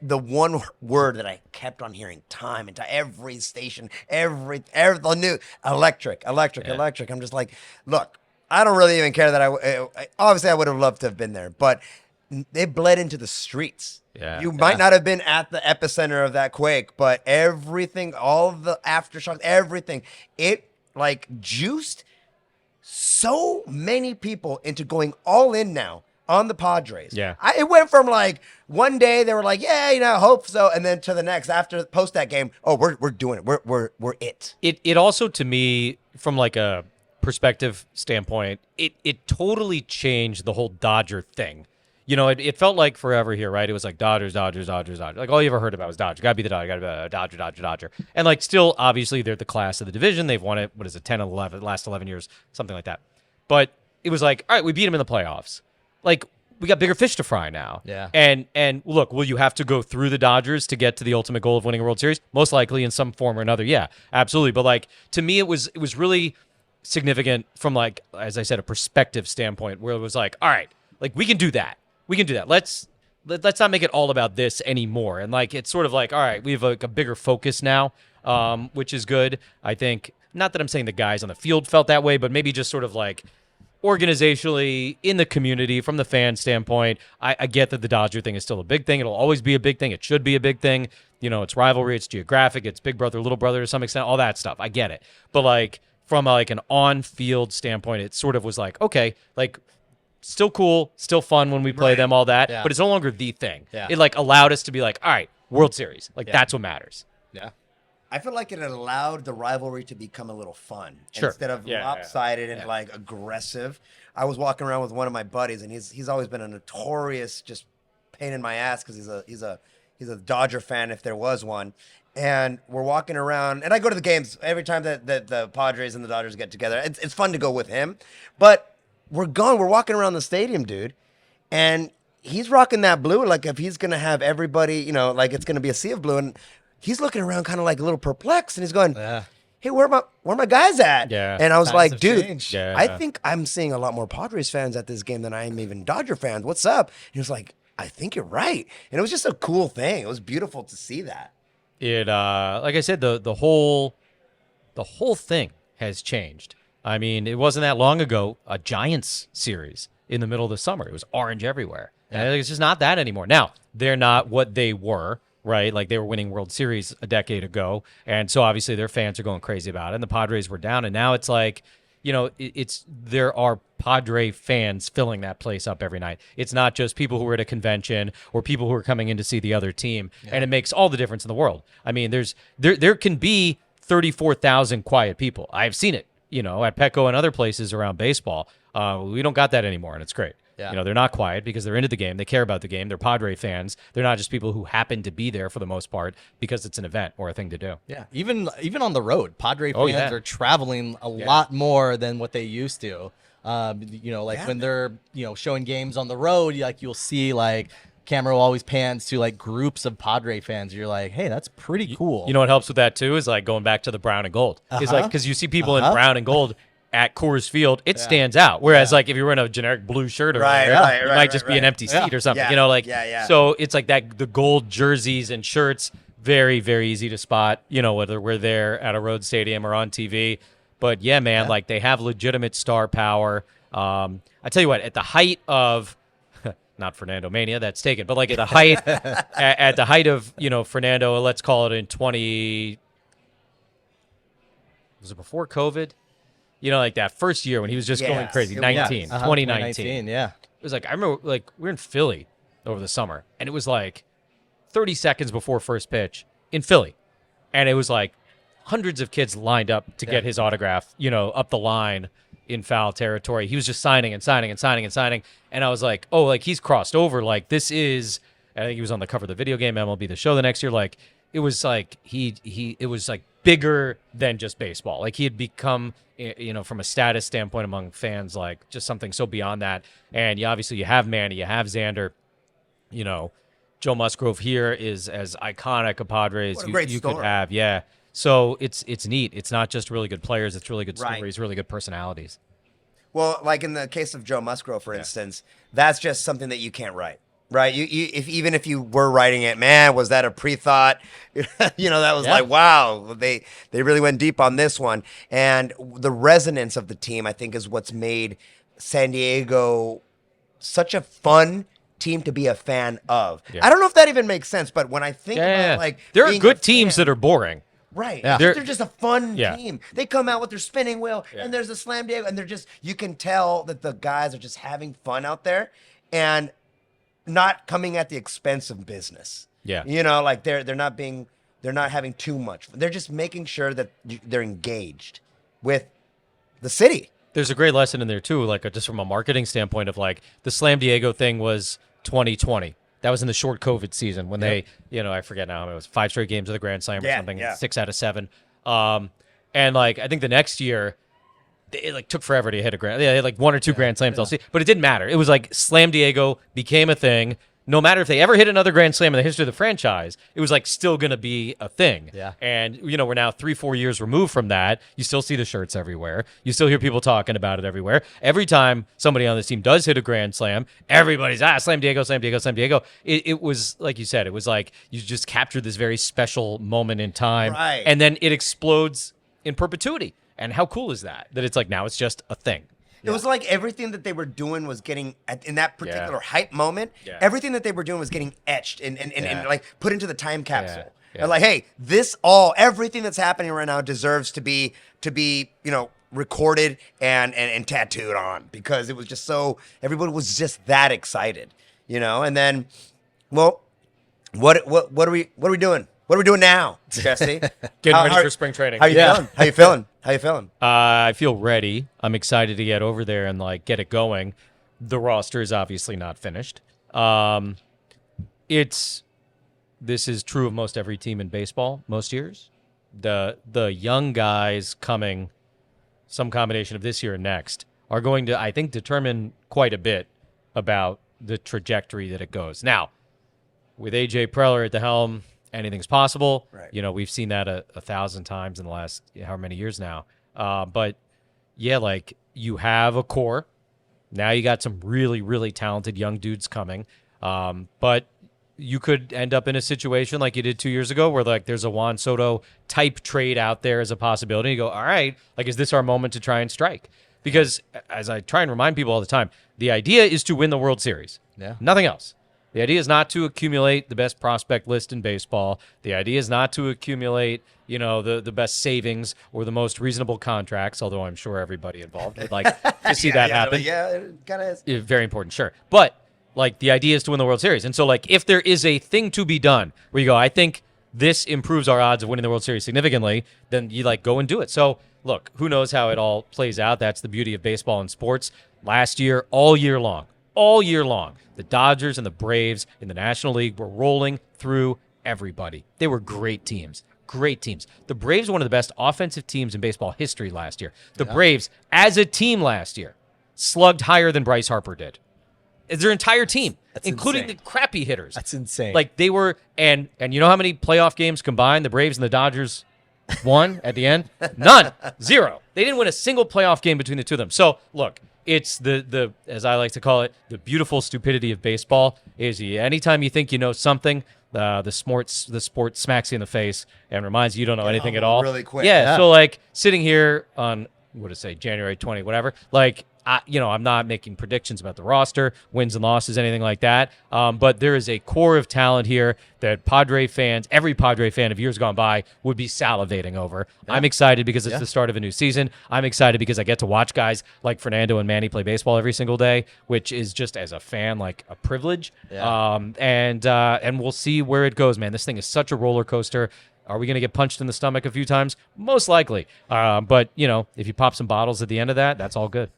the one word that I kept on hearing time and time, every station, every the new electric. I'm just like, look, I don't really even care that obviously I would have loved to have been there, but it bled into the streets. Yeah. You might not have been at the epicenter of that quake, but everything, all the aftershocks, everything, it like juiced so many people into going all in now on the Padres. Yeah. It went from like one day they were like, yeah, I hope so, and then to the next post that game, oh, we're doing it. We're it. It also, to me, from like a perspective standpoint, it totally changed the whole Dodger thing. It felt like forever here, right? It was like Dodgers. Like all you ever heard about was Dodger. Got to be the Dodger. Got to be Dodger. And like still, obviously, they're the class of the division. They've won it. What is it? 10, 11, last 11 years, something like that. But it was like, all right, we beat them in the playoffs. Like we got bigger fish to fry now. Yeah. And look, will you have to go through the Dodgers to get to the ultimate goal of winning a World Series? Most likely in some form or another. Yeah, absolutely. But like to me, it was really significant from like, as I said, a perspective standpoint, where it was like, all right, like we can do that. Let's not make it all about this anymore. And like it's sort of like, all right, we have a bigger focus now, which is good. I think, not that I'm saying the guys on the field felt that way, but maybe just sort of like organizationally in the community, from the fan standpoint, I get that the Dodger thing is still a big thing. It'll always be a big thing. It should be a big thing. It's rivalry, it's geographic, it's big brother, little brother to some extent, all that stuff. I get it. But like from like an on-field standpoint, it sort of was like, okay, like still cool, still fun when we play them, all that, but it's no longer the thing. Yeah. It like allowed us to be like, all right, World Series. Like that's what matters. Yeah. I feel like it allowed the rivalry to become a little fun Sure. instead of lopsided and like aggressive. I was walking around with one of my buddies, and he's always been a notorious just pain in my ass because he's a Dodger fan if there was one. And we're walking around, and I go to the games every time that the Padres and the Dodgers get together. It's fun to go with him, but we're walking around the stadium, dude, and he's rocking that blue like if he's gonna have everybody, like it's gonna be a sea of blue, and he's looking around kind of like a little perplexed, and he's going, hey, where my guys at? Yeah. And I was Times like, have dude, changed. Yeah. I think I'm seeing a lot more Padres fans at this game than I am even Dodger fans. What's up? And he was like, I think you're right. And it was just a cool thing. It was beautiful to see that. It like I said, the whole thing has changed. I mean, it wasn't that long ago, a Giants series in the middle of the summer. It was orange everywhere. And it's just not that anymore. Now, they're not what they were, right? Like they were winning World Series a decade ago. And so obviously their fans are going crazy about it. And the Padres were down. And now it's like, there are Padre fans filling that place up every night. It's not just people who are at a convention or people who are coming in to see the other team. Yeah. And it makes all the difference in the world. I mean, there can be 34,000 quiet people. I've seen it, at Petco and other places around baseball. We don't got that anymore, and it's great. Yeah. You know, they're not quiet because they're into the game. They care about the game. They're Padre fans. They're not just people who happen to be there for the most part because it's an event or a thing to do. Yeah, even on the road, Padre Oh, fans yeah. are traveling a lot more than what they used to. You know, like Yeah. when they're showing games on the road, you'll see like camera always pans to like groups of Padre fans. You're like, hey, that's pretty cool. You know what helps with that too is like going back to the brown and gold. Is like because you see people in brown and gold at Coors Field, it stands out. Whereas like if you were in a generic blue shirt or whatever, it might just be an empty seat or something. Yeah. You know, like Yeah. so it's like that the gold jerseys and shirts very very easy to spot. You know, whether we're there at a road stadium or on TV. But yeah, man, like they have legitimate star power. I tell you what, at the height of not Fernando Mania, that's taken, but like at the height at the height of, Fernando, let's call it in 20 was it before COVID? You know, like that first year when he was just going Yes. crazy, Yeah. 2019. Yeah. It was like I remember like we were in Philly over the summer and it was like 30 seconds before first pitch in Philly. And it was like hundreds of kids lined up to get his autograph, up the line in foul territory. He was just signing and signing and signing and signing. And I was like, oh, like he's crossed over. Like this is, I think he was on the cover of the video game MLB The Show the next year. Like it was like it was like bigger than just baseball. Like he had become, from a status standpoint among fans, like just something so beyond that. And you have Manny, you have Xander, Joe Musgrove here is as iconic a Padres What a great you could story. have. Yeah. So it's neat. It's not just really good players. It's really good Right. stories, really good personalities. Well, like in the case of Joe Musgrove, for instance, that's just something that you can't write, right? Even if you were writing it, man, was that a pre-thought? That was like, wow, they really went deep on this one. And the resonance of the team, I think, is what's made San Diego such a fun team to be a fan of. Yeah. I don't know if that even makes sense, but when I think about like there are being good a teams fan- that are boring. Right. Yeah. They're just a fun Yeah. team. They come out with their spinning wheel Yeah. and there's a slam Diego and you can tell that the guys are just having fun out there and not coming at the expense of business. Yeah. Like they're not having too much. They're just making sure that they're engaged with the city. There's a great lesson in there too, like just from a marketing standpoint of like the Slam Diego thing was 2020. That was in the short COVID season when they, I forget now, it was 5 straight games of the Grand Slam or something, 6 out of 7. And like I think the next year, it like took forever to hit a grand. Yeah, they had like 1 or 2 Grand Slams. I'll see, but it didn't matter. It was like Slam Diego became a thing. No matter if they ever hit another Grand Slam in the history of the franchise, it was like still going to be a thing. Yeah. And, we're now 3-4 years removed from that. You still see the shirts everywhere. You still hear people talking about it everywhere. Every time somebody on this team does hit a Grand Slam, everybody's, Slam Diego, Slam Diego, Slam Diego. It was, like you said, it was like you just captured this very special moment in time. Right. And then it explodes in perpetuity. And how cool is that? That it's like now it's just a thing. It was like everything that they were doing was getting in that particular hype moment. Yeah. Everything that they were doing was getting etched and like put into the time capsule. Yeah. And like, hey, everything that's happening right now deserves to be recorded and tattooed on because it was just everybody was just that excited, And then, well, what are we doing? What are we doing now, Jesse? Getting ready for spring training. How you feeling? How you feeling? How you feeling? I feel ready. I'm excited to get over there and like get it going. The roster is obviously not finished. This is true of most every team in baseball most years. The young guys coming, some combination of this year and next, are going to, I think, determine quite a bit about the trajectory that it goes. Now, with AJ Preller at the helm, anything's possible. Right. We've seen that a 1,000 times in the last however many years now. But yeah, like you have a core. Now you got some really, really talented young dudes coming. But you could end up in a situation like you did 2 years ago where like there's a Juan Soto type trade out there as a possibility. You go, all right, like, is this our moment to try and strike? Because as I try and remind people all the time, the idea is to win the World Series. Yeah. Nothing else. The idea is not to accumulate the best prospect list in baseball. The idea is not to accumulate, the best savings or the most reasonable contracts, although I'm sure everybody involved would like to see that happen. Yeah, it kind of is. Very important, sure. But, like, the idea is to win the World Series. And so, like, if there is a thing to be done where you go, I think this improves our odds of winning the World Series significantly, then you, like, go and do it. So, look, who knows how it all plays out. That's the beauty of baseball and sports. Last year, all year long, all year long, the Dodgers and the Braves in the National League were rolling through everybody. They were great teams. Great teams. The Braves were one of the best offensive teams in baseball history last year. The Braves, as a team last year, slugged higher than Bryce Harper did. It's their entire team, including insane. the crappy hitters. That's insane. Like they were, and you know how many playoff games combined the Braves and the Dodgers won at the end? None. 0. They didn't win a single playoff game between the two of them. So look, it's the as I like to call it, the beautiful stupidity of baseball is anytime you think you know something, the sport smacks you in the face and reminds you don't know anything at all. Really quick. Yeah. So like sitting here on what did it say, January 20, whatever, like I'm not making predictions about the roster, wins and losses, anything like that. But there is a core of talent here that Padre fans, every Padre fan of years gone by, would be salivating over. Yeah. I'm excited because it's the start of a new season. I'm excited because I get to watch guys like Fernando and Manny play baseball every single day, which is just as a fan like a privilege. Yeah. And we'll see where it goes, man. This thing is such a roller coaster. Are we going to get punched in the stomach a few times? Most likely. But, if you pop some bottles at the end of that, that's all good.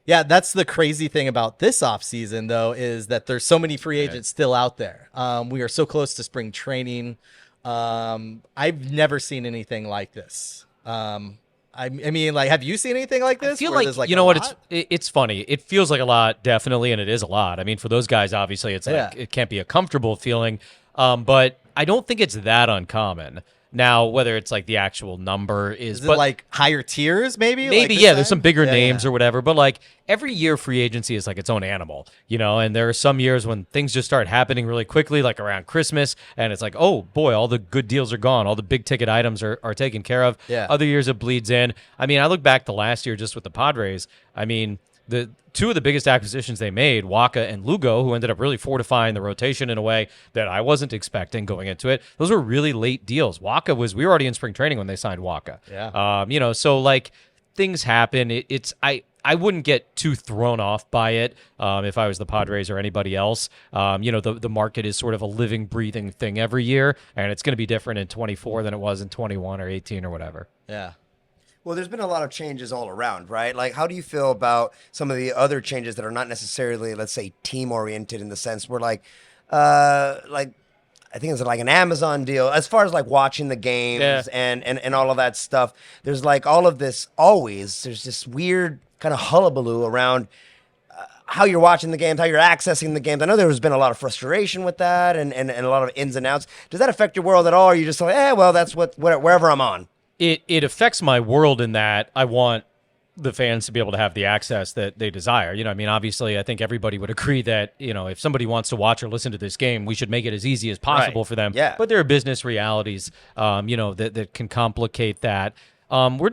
Yeah, that's the crazy thing about this offseason, though, is that there's so many free agents still out there. We are so close to spring training. I've never seen anything like this. I mean, like, have you seen anything like this? I feel like you know what? It's funny. It feels like a lot, definitely, and it is a lot. I mean, for those guys, obviously, it's like it can't be a comfortable feeling. But I don't think it's that uncommon. Now, whether it's like the actual number is it like higher tiers, maybe? Maybe, like there's some bigger names or whatever. But like every year, free agency is like its own animal, and there are some years when things just start happening really quickly, like around Christmas, and it's like, oh boy, all the good deals are gone. All the big ticket items are taken care of. Yeah. Other years it bleeds in. I mean, I look back to last year just with the Padres. I mean, the two of the biggest acquisitions they made, Waka and Lugo, who ended up really fortifying the rotation in a way that I wasn't expecting going into it. Those were really late deals. We were already in spring training when they signed Waka. Yeah. So like things happen. I wouldn't get too thrown off by it if I was the Padres or anybody else. The market is sort of a living, breathing thing every year, and it's going to be different in 24 than it was in 21 or 18 or whatever. Yeah. Well, there's been a lot of changes all around, right? Like, how do you feel about some of the other changes that are not necessarily, let's say, team-oriented in the sense where, I think it's like an Amazon deal, as far as like watching the games and all of that stuff. There's like all of this there's this weird kind of hullabaloo around how you're watching the games, how you're accessing the games. I know there's been a lot of frustration with that and a lot of ins and outs. Does that affect your world at all? Or are you just like, well, that's wherever I'm on? It affects my world in that I want the fans to be able to have the access that they desire. Obviously, I think everybody would agree that, if somebody wants to watch or listen to this game, we should make it as easy as possible for them. Yeah. But there are business realities, that can complicate that. We're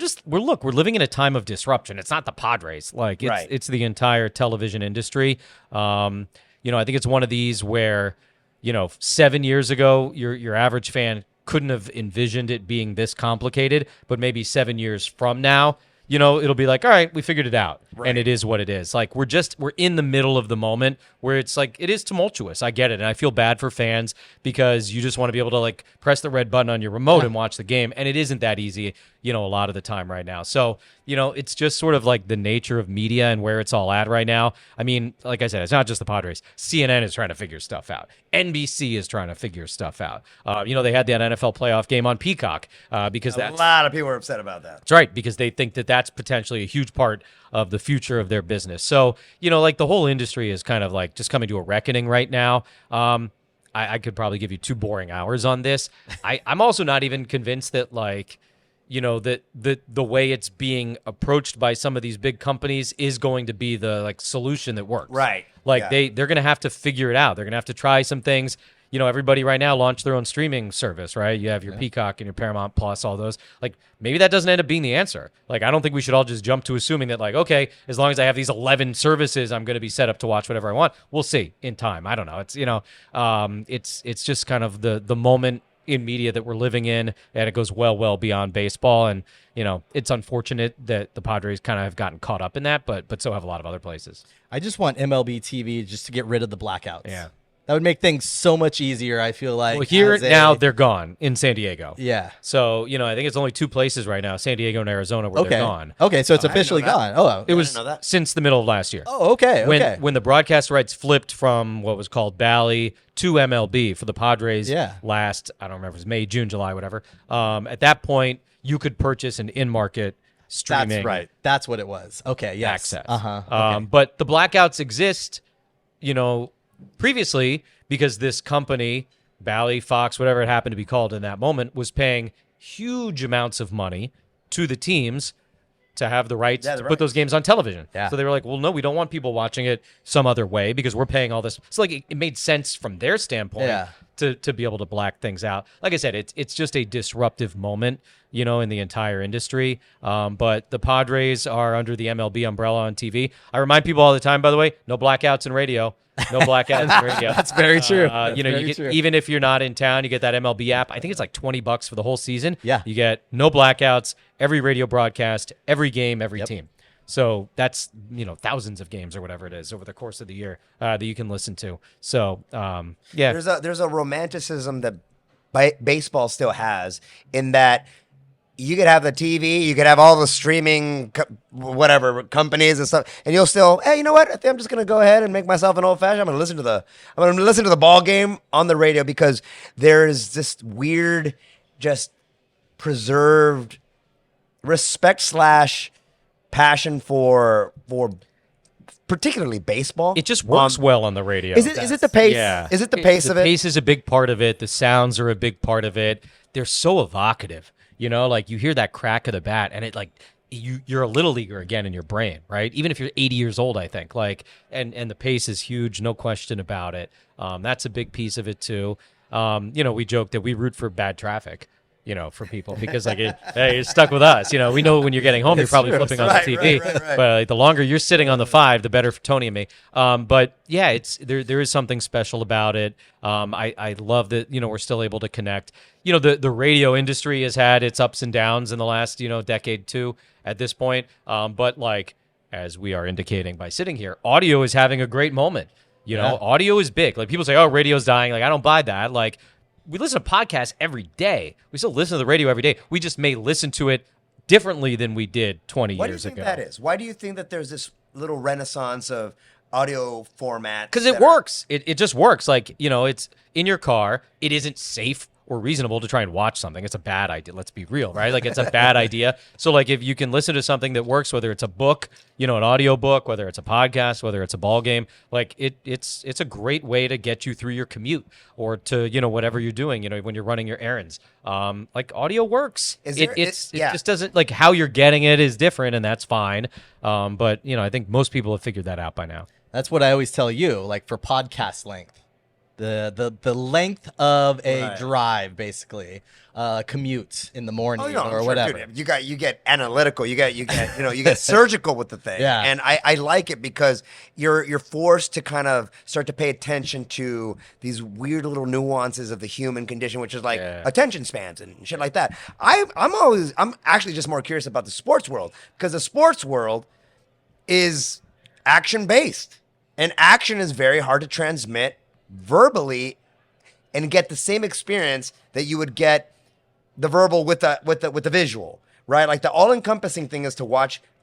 living in a time of disruption. It's not the Padres. Like, it's the entire television industry. I think it's one of these where, 7 years ago, your average fan couldn't have envisioned it being this complicated, but maybe 7 years from now, it'll be like, all right, we figured it out. Right. And it is what it is. Like, we're in the middle of the moment where it's like, it is tumultuous. I get it. And I feel bad for fans because you just want to be able to like press the red button on your remote and watch the game. And it isn't that easy, a lot of the time right now. So, it's just sort of like the nature of media and where it's all at right now. I mean, like I said, it's not just the Padres. CNN is trying to figure stuff out. NBC is trying to figure stuff out. They had that NFL playoff game on Peacock because a lot of people are upset about that. That's right, because they think that that's potentially a huge part of the future of their business. So, like the whole industry is kind of like just coming to a reckoning right now. I could probably give you 2 boring hours on this. I'm also not even convinced that like, that the way it's being approached by some of these big companies is going to be the like solution that works. Right. Like they're going to have to figure it out. They're going to have to try some things. Everybody right now launched their own streaming service, right? You have your Peacock and your Paramount Plus, all those. Like, maybe that doesn't end up being the answer. Like, I don't think we should all just jump to assuming that, like, okay, as long as I have these 11 services, I'm going to be set up to watch whatever I want. We'll see in time. I don't know. It's, it's just kind of the moment in media that we're living in, and it goes well beyond baseball. And, it's unfortunate that the Padres kind of have gotten caught up in that, but so have a lot of other places. I just want MLB TV just to get rid of the blackouts. Yeah. That would make things so much easier, I feel like. Well, here now they're gone in San Diego. Yeah. So, I think it's only 2 places right now, San Diego and Arizona, where they're gone. Okay, so it's officially gone. Oh, It was since the middle of last year. Oh, okay. When the broadcast rights flipped from what was called Bally to MLB for the Padres last, I don't remember, it was May, June, July, whatever. At that point, you could purchase an in-market streaming. That's right. That's what it was. Okay, yes. Access. Okay. But the blackouts exist, previously because this company, Bally, Fox, whatever it happened to be called in that moment, was paying huge amounts of money to the teams to have the rights to put those games on television. Yeah. So they were like, well, no, we don't want people watching it some other way because we're paying all this. So like it made sense from their standpoint to be able to black things out. Like I said, it's just a disruptive moment, in the entire industry. But the Padres are under the MLB umbrella on TV. I remind people all the time, by the way, no blackouts in radio. No blackouts in radio. That's very true. Even if you're not in town, you get that MLB app. I think it's like $20 for the whole season. Yeah. You get no blackouts, every radio broadcast, every game, every team. So that's, thousands of games or whatever it is over the course of the year that you can listen to. So, yeah. There's a romanticism that baseball still has in that you could have the TV, you could have all the streaming, whatever companies and stuff, and you'll still, hey, you know what? I think I'm just gonna go ahead and make myself an old fashioned. I'm gonna listen to the ball game on the radio because there is this weird, just preserved respect / passion for particularly baseball. It just works well on the radio. Is it the pace? Yeah. Is it the pace of it? The pace is a big part of it. The sounds are a big part of it. They're so evocative. Like you hear that crack of the bat and it like you're a little leaguer again in your brain, right? Even if you're 80 years old, I think and the pace is huge. No question about it. That's a big piece of it too. We joke that we root for bad traffic, for people because hey, you're stuck with us. We know when you're getting home, you're probably flipping on the TV, but the longer you're sitting on the 5, the better for Tony and me. But yeah, there is something special about it. I love that, we're still able to connect. The radio industry has had its ups and downs in the last, decade too at this point. But like, as we are indicating by sitting here, audio is having a great moment. Audio is big. Like people say, oh, radio's dying. Like, I don't buy that. Like, we listen to podcasts every day. We still listen to the radio every day. We just may listen to it differently than we did 20 years ago. Why do you think that is? Why do you think that there's this little renaissance of audio format? Because it works. It just works. Like, it's in your car. It isn't safe or reasonable to try and watch something. It's a bad idea. Let's be real, right? Like, it's a bad idea. So, like, if you can listen to something that works, whether it's a book, an audio book, whether it's a podcast, whether it's a ball game, like, it's a great way to get you through your commute or to, whatever you're doing, when you're running your errands. Like, audio works. It just doesn't, like, how you're getting it is different, and that's fine. But, I think most people have figured that out by now. That's what I always tell you, like, for podcast length. The length of a drive, basically, commute in the morning or whatever. Dude, you get analytical, you get surgical with the thing. Yeah. And I like it because you're forced to kind of start to pay attention to these weird little nuances of the human condition, which is like attention spans and shit like that. I'm actually just more curious about the sports world because the sports world is action based, and action is very hard to transmit verbally and get the same experience that you would get the verbal with the visual, right? Like the all-encompassing thing is to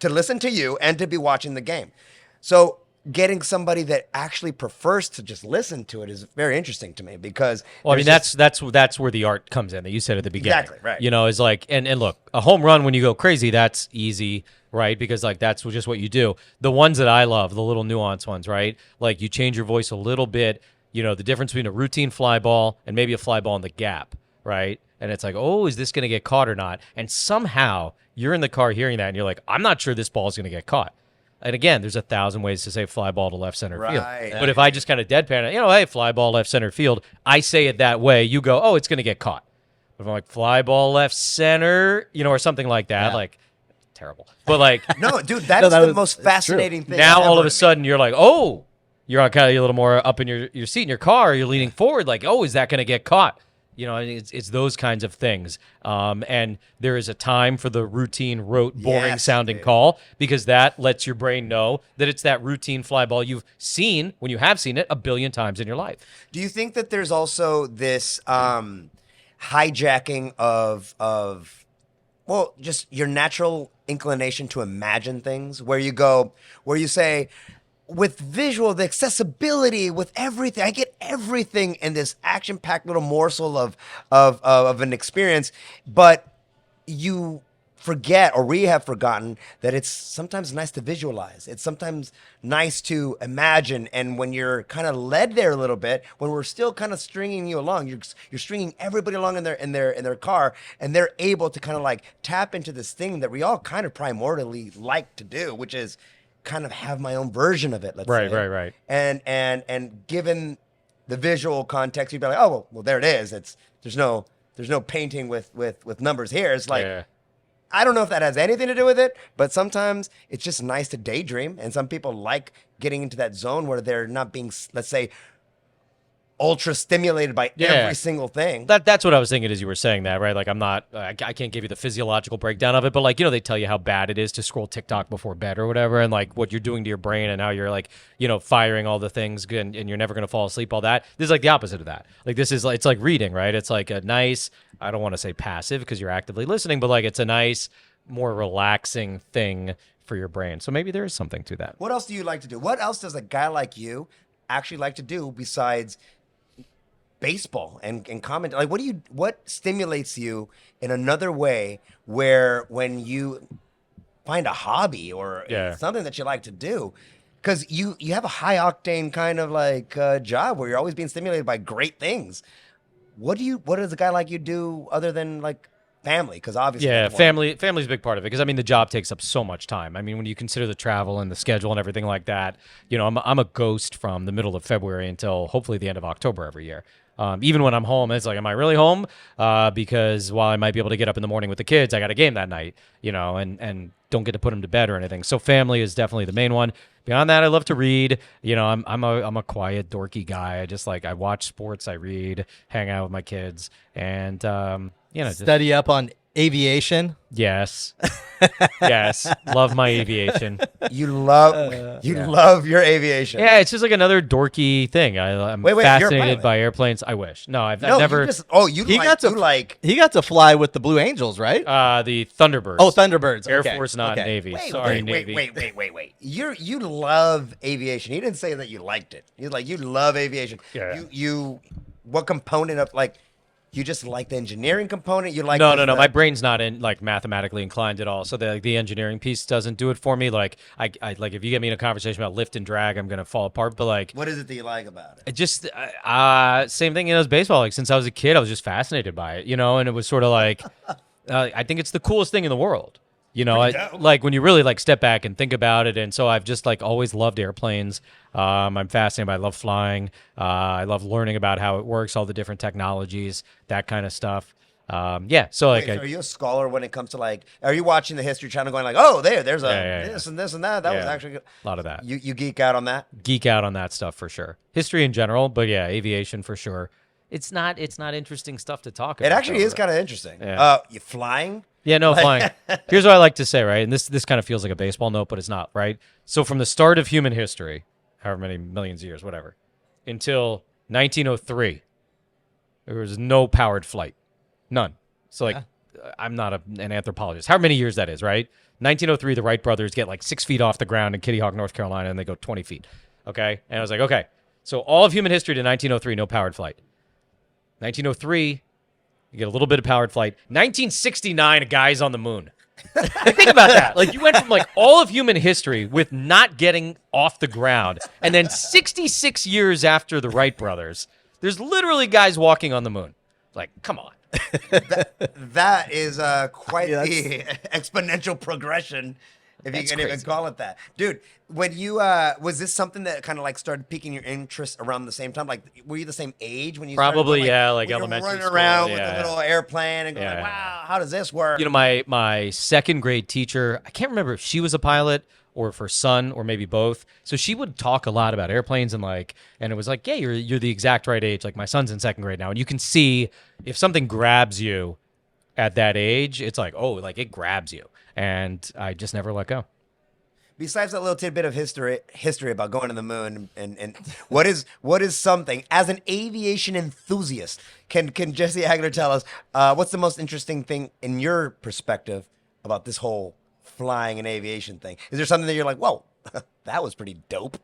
listen to you and to be watching the game. So getting somebody that actually prefers to just listen to it is very interesting to me because that's where the art comes in that you said at the beginning. Exactly, right. Is like and look, a home run when you go crazy, that's easy, right? Because like that's just what you do. The ones that I love, the little nuanced ones, right? Like you change your voice a little bit. The difference between a routine fly ball and maybe a fly ball in the gap, right? And it's like, oh, is this going to get caught or not? And somehow you're in the car hearing that and you're like, I'm not sure this ball is going to get caught. And again, there's 1,000 ways to say fly ball to left center field. But if I just kind of deadpan it, hey, fly ball left center field, I say it that way, you go, oh, it's going to get caught. But if I'm like, fly ball left center, or something like that, like, terrible. But like, no, dude, that's the most fascinating thing. Now all of a sudden you're like, oh, you're on kind of a little more up in your seat in your car. You're leaning forward like, oh, is that going to get caught? It's those kinds of things. And there is a time for the routine, rote, boring Yes, sounding dude. call, because that lets your brain know that it's that routine fly ball you've seen when you have seen it a billion times in your life. Do you think that there's also this hijacking of well, just your natural inclination to imagine things, where you say, with visual, the accessibility, with everything, I get everything in this action-packed little morsel of an experience, but you forget, or we have forgotten, that it's sometimes nice to visualize. It's sometimes nice to imagine. And when you're kind of led there a little bit, when we're still kind of stringing you along, you're stringing everybody along in their car, and they're able to kind of like tap into this thing that we all kind of primordially like to do, which is kind of have my own version of it. Let's say. Right. And given the visual context, you'd be like, oh well, there it is. There's no painting with numbers here. It's like, Yeah. I don't know if that has anything to do with it, but sometimes it's just nice to daydream. And some people like getting into that zone where they're not being, let's say, ultra stimulated by Yeah. every single thing. That's what I was thinking as you were saying that, right? Like, I can't give you the physiological breakdown of it, but like, they tell you how bad it is to scroll TikTok before bed or whatever, and like what you're doing to your brain and how you're like, firing all the things and you're never going to fall asleep, all that. This is like the opposite of that. Like, it's like reading, right? It's like a nice, I don't want to say passive because you're actively listening, but like it's a nice, more relaxing thing for your brain. So maybe there is something to that. What else do you like to do? What else does a guy like you actually like to do besides baseball and comment? Like, what stimulates you in another way, where when you find a hobby or Yeah. something that you like to do, because you have a high octane kind of like job where you're always being stimulated by great things. What does a guy like you do other than like family? Because obviously, Yeah, that's one. family's a big part of it because I mean the job takes up so much time. I mean when you consider the travel and the schedule and everything like that, I'm a ghost from the middle of February until hopefully the end of October every year. Even when I'm home, it's like, am I really home? Because while I might be able to get up in the morning with the kids, I got a game that night, and don't get to put them to bed or anything. So family is definitely the main one. Beyond that, I love to read. I'm a quiet, dorky guy. I watch sports, I read, hang out with my kids, and just Study up on aviation. yes, yes, love my aviation. You love your aviation. Yeah, it's just like another dorky thing. I'm Wait, you're a fascinated pilot. by airplanes. I wish. No, I've No, never. He got to fly with the Blue Angels, right? The Thunderbirds. Oh, Thunderbirds. Air Okay. Force, not Okay. Navy. Wait, Sorry, wait, Navy. wait. You love aviation. He didn't say that you liked it. He's like, you love aviation. Yeah. You what component of, like, you just like the engineering component? You like No. the- My brain's not mathematically inclined at all. So the engineering piece doesn't do it for me. Like I like if you get me in a conversation about lift and drag, I'm gonna fall apart. But like What is it that you like about it? it just same thing as baseball. Like since I was a kid, I was just fascinated by it. And it was sort of like I think it's the coolest thing in the world. Like when you really like step back and think about it. And so I've just like always loved airplanes. I'm fascinated. I love flying. I love learning about how it works, all the different technologies, that kind of stuff. Yeah. So like, Wait, so are you a scholar when it comes to, like, are you watching the History Channel going like, oh, there's a Yeah. this and this and that? That was Yeah. actually good. a lot of that. You geek out on that? Geek out on that stuff for sure. History in general, but yeah, aviation for sure. It's not interesting stuff to talk about. It actually though, is kind of interesting. Yeah. You flying? Yeah, no, flying. Here's what I like to say, right? And this kind of feels like a baseball note, but it's not, right? So from the start of human history, however many millions of years, whatever, until 1903, there was no powered flight. None. So like, I'm not an anthropologist. However many years that is, right? 1903, the Wright brothers get like 6 feet off the ground in Kitty Hawk, North Carolina, and they go 20 feet. Okay? And I was like, okay. So all of human history to 1903, no powered flight. 1903, you get a little bit of powered flight. 1969, a guy's on the moon. Like, think about that. Like you went from like all of human history with not getting off the ground, and then 66 years after the Wright brothers, there's literally guys walking on the moon. Like, come on. That is quite the exponential progression, if you can even crazy. call it that. Dude, when you, was this something that kind of like started piquing your interest around the same time? Like, were you the same age when you started Probably, going, yeah, like when you're elementary running school, around with yeah. a little airplane and going, Yeah. like, wow, how does this work? My second grade teacher, I can't remember if she was a pilot or for son or maybe both. So she would talk a lot about airplanes and it was like, yeah, you're the exact right age. Like my son's in second grade now, and you can see if something grabs you at that age, it's like, oh, like it grabs you, and I just never let go. Besides that little tidbit of history about going to the moon, and what is something as an aviation enthusiast, can Jesse Agler tell us what's the most interesting thing in your perspective about this whole flying and aviation thing? Is there something that you're like, whoa, that was pretty dope?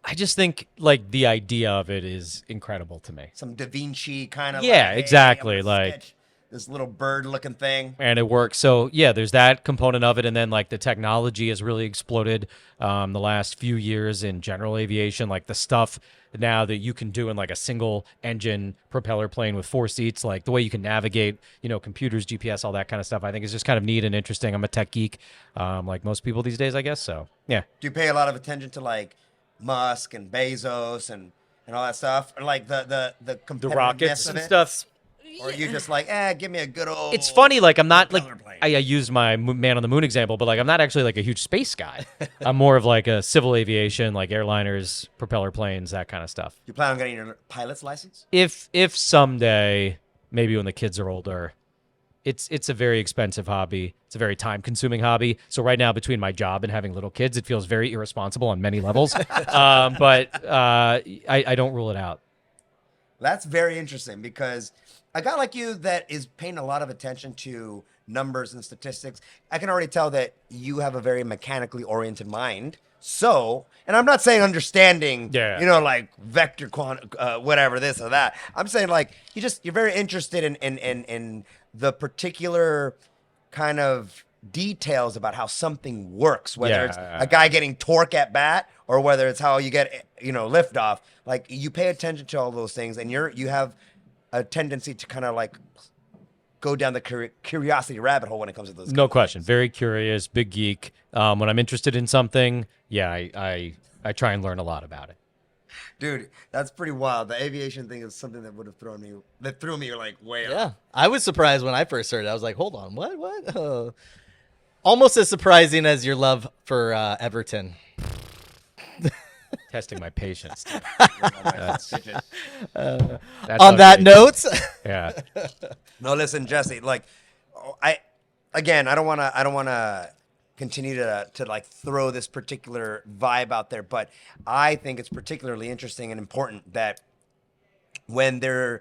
I just think like the idea of it is incredible to me. Some Da Vinci kind of exactly, I'm gonna sketch this little bird looking thing. And it works. So yeah, there's that component of it, and then like the technology has really exploded the last few years in general aviation. Like the stuff now that you can do in like a single engine propeller plane with 4 seats, like the way you can navigate, computers, GPS, all that kind of stuff, I think is just kind of neat and interesting. I'm a tech geek, like most people these days, I guess. So yeah. Do you pay a lot of attention to like Musk and Bezos and all that stuff, or like the rockets of and it? stuff? Or are you just like, give me a good old... It's funny, like, I'm not, like, propeller plane? I use my man on the moon example, but, like, I'm not actually, like, a huge space guy. I'm more of, like, a civil aviation, like airliners, propeller planes, that kind of stuff. You plan on getting your pilot's license? If someday, maybe when the kids are older, it's a very expensive hobby. It's a very time-consuming hobby. So right now, between my job and having little kids, it feels very irresponsible on many levels. But I don't rule it out. That's very interesting, because a guy like you that is paying a lot of attention to numbers and statistics, I can already tell that you have a very mechanically oriented mind. So, and I'm not saying understanding, like vector whatever, this or that. I'm saying like you're very interested in the particular kind of details about how something works, whether it's a guy getting torque at bat or whether it's how you get, lift off. Like you pay attention to all those things, and you have a tendency to kind of like go down the curiosity rabbit hole when it comes to those. No question. Very curious, big geek. When I'm interested in something, I try and learn a lot about it. Dude, that's pretty wild. The aviation thing is something that would have threw me like way up. Yeah, I was surprised when I first heard it. I was like, hold on, what? Almost as surprising as your love for Everton. Testing my patience. On that note, yeah. No, listen, Jesse. Like, I don't want to continue to like throw this particular vibe out there, but I think it's particularly interesting and important that when a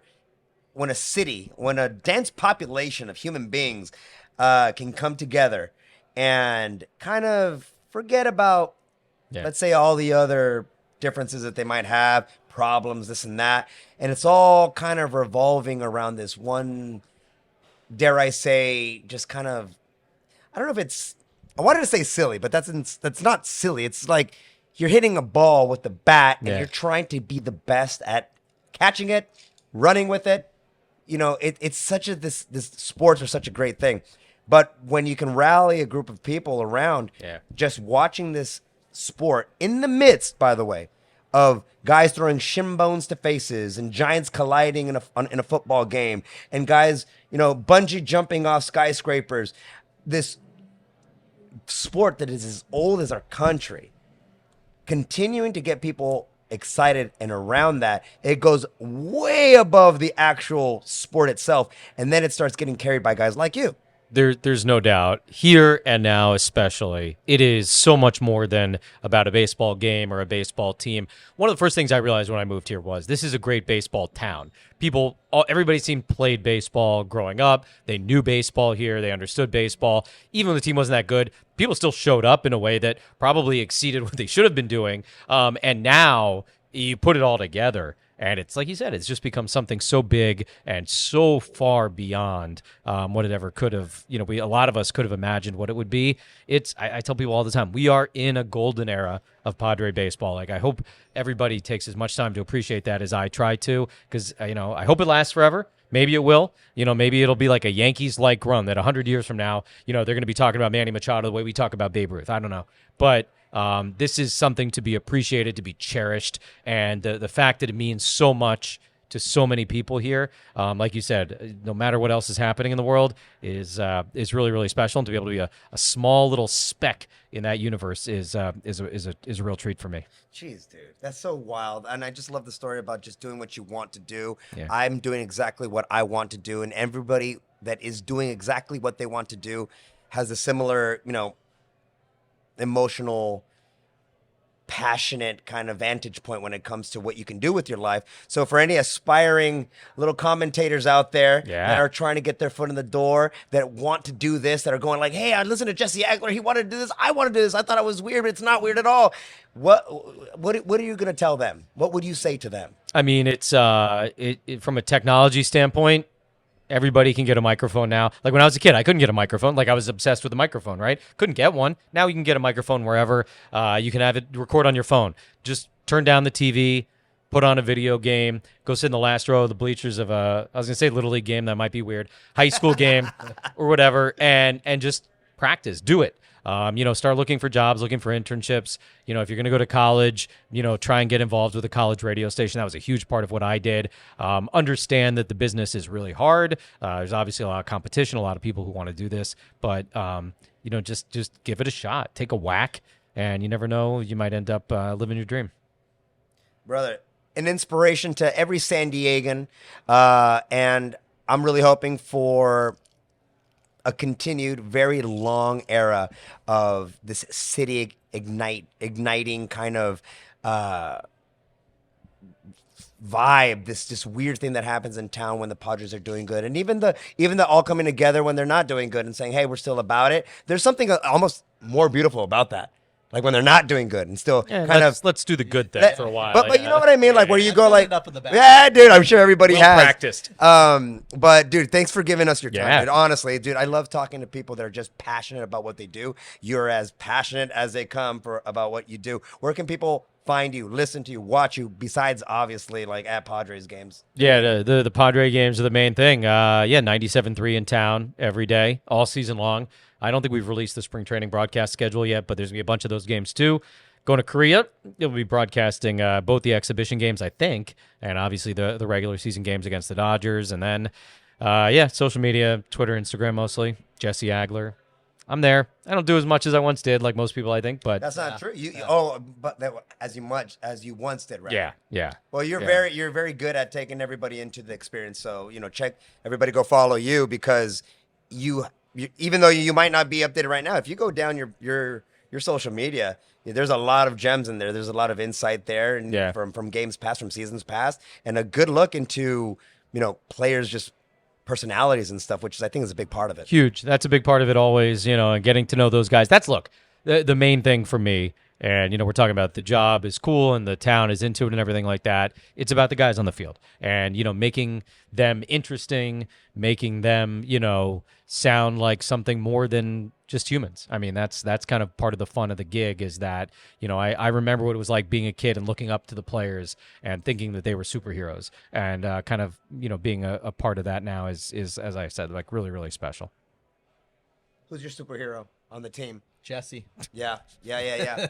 dense population of human beings can come together and kind of forget about, let's say, all the other differences that they might have, problems, this and that, and it's all kind of revolving around this one, dare I say, just kind of, I don't know if it's, I wanted to say silly, but that's not silly. It's like you're hitting a ball with the bat and you're trying to be the best at catching it, running with it. It's such this sports are such a great thing. But when you can rally a group of people around just watching this sport in the midst, by the way, of guys throwing shin bones to faces and giants colliding in a football game and guys, bungee jumping off skyscrapers, this sport that is as old as our country, continuing to get people excited and around that, it goes way above the actual sport itself. And then it starts getting carried by guys like you. There's no doubt. Here and now especially, it is so much more than about a baseball game or a baseball team. One of the first things I realized when I moved here was this is a great baseball town. Everybody seemed played baseball growing up. They knew baseball here. They understood baseball. Even when the team wasn't that good, people still showed up in a way that probably exceeded what they should have been doing. And now you put it all together, and it's like you said, it's just become something so big and so far beyond what it ever could have. A lot of us could have imagined what it would be. I tell people all the time, we are in a golden era of Padre baseball. Like, I hope everybody takes as much time to appreciate that as I try to, because I hope it lasts forever. Maybe it will. Maybe it'll be like a Yankees-like run that 100 years from now, they're going to be talking about Manny Machado the way we talk about Babe Ruth. I don't know, but. This is something to be appreciated, to be cherished, and the fact that it means so much to so many people here. Like you said, no matter what else is happening in the world is really, really special. And to be able to be a small little speck in that universe is a real treat for me. Jeez, dude, that's so wild. And I just love the story about just doing what you want to do. Yeah. I'm doing exactly what I want to do, and everybody that is doing exactly what they want to do has a similar, emotional, passionate kind of vantage point when it comes to what you can do with your life. So for any aspiring little commentators out there that are trying to get their foot in the door, that want to do this, that are going like, hey, I listened to Jesse Agler, he wanted to do this, I want to do this, I thought it was weird, but it's not weird at all. What are you going to tell them? What would you say to them? I mean, it's from a technology standpoint, everybody can get a microphone now. Like when I was a kid, I couldn't get a microphone. Like I was obsessed with the microphone, right? Couldn't get one. Now you can get a microphone wherever. You can have it record on your phone. Just turn down the TV, put on a video game, go sit in the last row of the bleachers of I was gonna say Little League game, that might be weird, high school game or whatever, and just practice. Do it. Start looking for jobs, looking for internships. If you're going to go to college, try and get involved with a college radio station. That was a huge part of what I did. Understand that the business is really hard. There's obviously a lot of competition, a lot of people who want to do this, but, just give it a shot. Take a whack, and you never know, you might end up living your dream. Brother, an inspiration to every San Diegan, and I'm really hoping for a continued, very long era of this city igniting kind of vibe. This weird thing that happens in town when the Padres are doing good, and even the all coming together when they're not doing good and saying, "Hey, we're still about it." There's something almost more beautiful about that. Like when they're not doing good and still let's do the good thing for a while. But you know what I mean? Like where you go like, up in the back. yeah, dude, I'm sure everybody Well has practiced. But dude, thanks for giving us your time. Yeah. Dude. Honestly, dude, I love talking to people that are just passionate about what they do. You're as passionate as they come about what you do. Where can people find you, listen to you, watch you, besides obviously like at Padres games? Yeah, the Padre games are the main thing. 97.3 in town every day, all season long. I don't think we've released the spring training broadcast schedule yet, but there's going to be a bunch of those games too. Going to Korea, you'll be broadcasting both the exhibition games, I think, and obviously the regular season games against the Dodgers. And then, social media, Twitter, Instagram mostly, Jesse Agler. I'm there. I don't do as much as I once did, like most people, I think, but That's not true. But that, as much as you once did, right? yeah. Well, you're very good at taking everybody into the experience. So check everybody, go follow you, because you even though you might not be updated right now, if you go down your social media, there's a lot of gems in there. There's a lot of insight there, and from games past, from seasons past, and a good look into players, just personalities and stuff, which I think is a big part of it. Huge. That's a big part of it always, and getting to know those guys. That's, the main thing for me. And, we're talking about the job is cool and the town is into it and everything like that. It's about the guys on the field and, making them interesting, making them, sound like something more than just humans. I mean, that's kind of part of the fun of the gig is that, I remember what it was like being a kid and looking up to the players and thinking that they were superheroes, and kind of, being a part of that now is, as I said, like really, really special. Who's your superhero on the team? Jesse. Yeah. Yeah.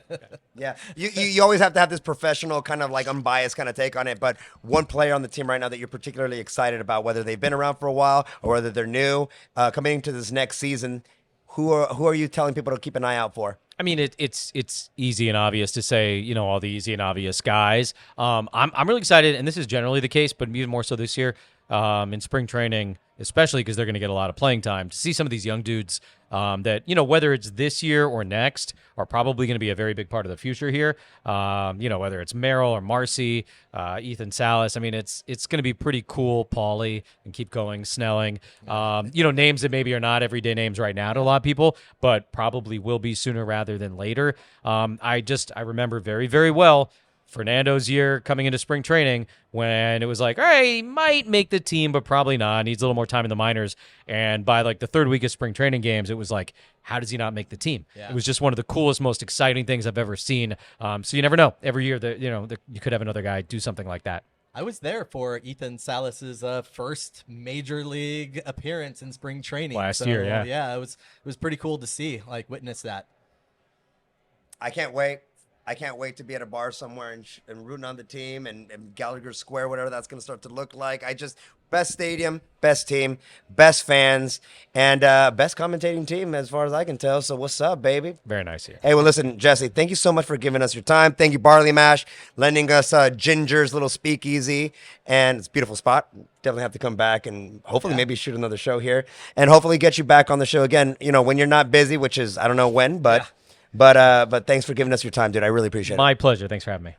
You always have to have this professional kind of like unbiased kind of take on it. But one player on the team right now that you're particularly excited about, whether they've been around for a while or whether they're new, coming into this next season, who are you telling people to keep an eye out for? I mean, it's easy and obvious to say, all the easy and obvious guys. I'm really excited, and this is generally the case, but even more so this year in spring training, especially because they're going to get a lot of playing time, to see some of these young dudes that, whether it's this year or next, are probably going to be a very big part of the future here. Whether it's Merrill or Marcy, Ethan Salas. I mean, it's going to be pretty cool. Paulie, and keep going, Snelling. Names that maybe are not everyday names right now to a lot of people, but probably will be sooner rather than later. I remember very, very well Fernando's year coming into spring training when it was like, all right, he might make the team, but probably not. Needs a little more time in the minors. And by like the third week of spring training games, it was like, how does he not make the team? Yeah. It was just one of the coolest, most exciting things I've ever seen. So you never know. Every year that you could have another guy do something like that. I was there for Ethan Salas's first major league appearance in spring training last year. Yeah, it was pretty cool to see, witness that. I can't wait I can't wait to be at a bar somewhere and rooting on the team and Gallagher Square, whatever that's going to start to look like. Best stadium, best team, best fans, and best commentating team as far as I can tell. So what's up, baby? Very nice here. Hey, well, listen, Jesse, thank you so much for giving us your time. Thank you, Barley Mash, lending us Ginger's little speakeasy. And it's a beautiful spot. Definitely have to come back and hopefully maybe shoot another show here and hopefully get you back on the show again, when you're not busy, which is, I don't know when, but thanks for giving us your time, dude. I really appreciate it. My pleasure. Thanks for having me.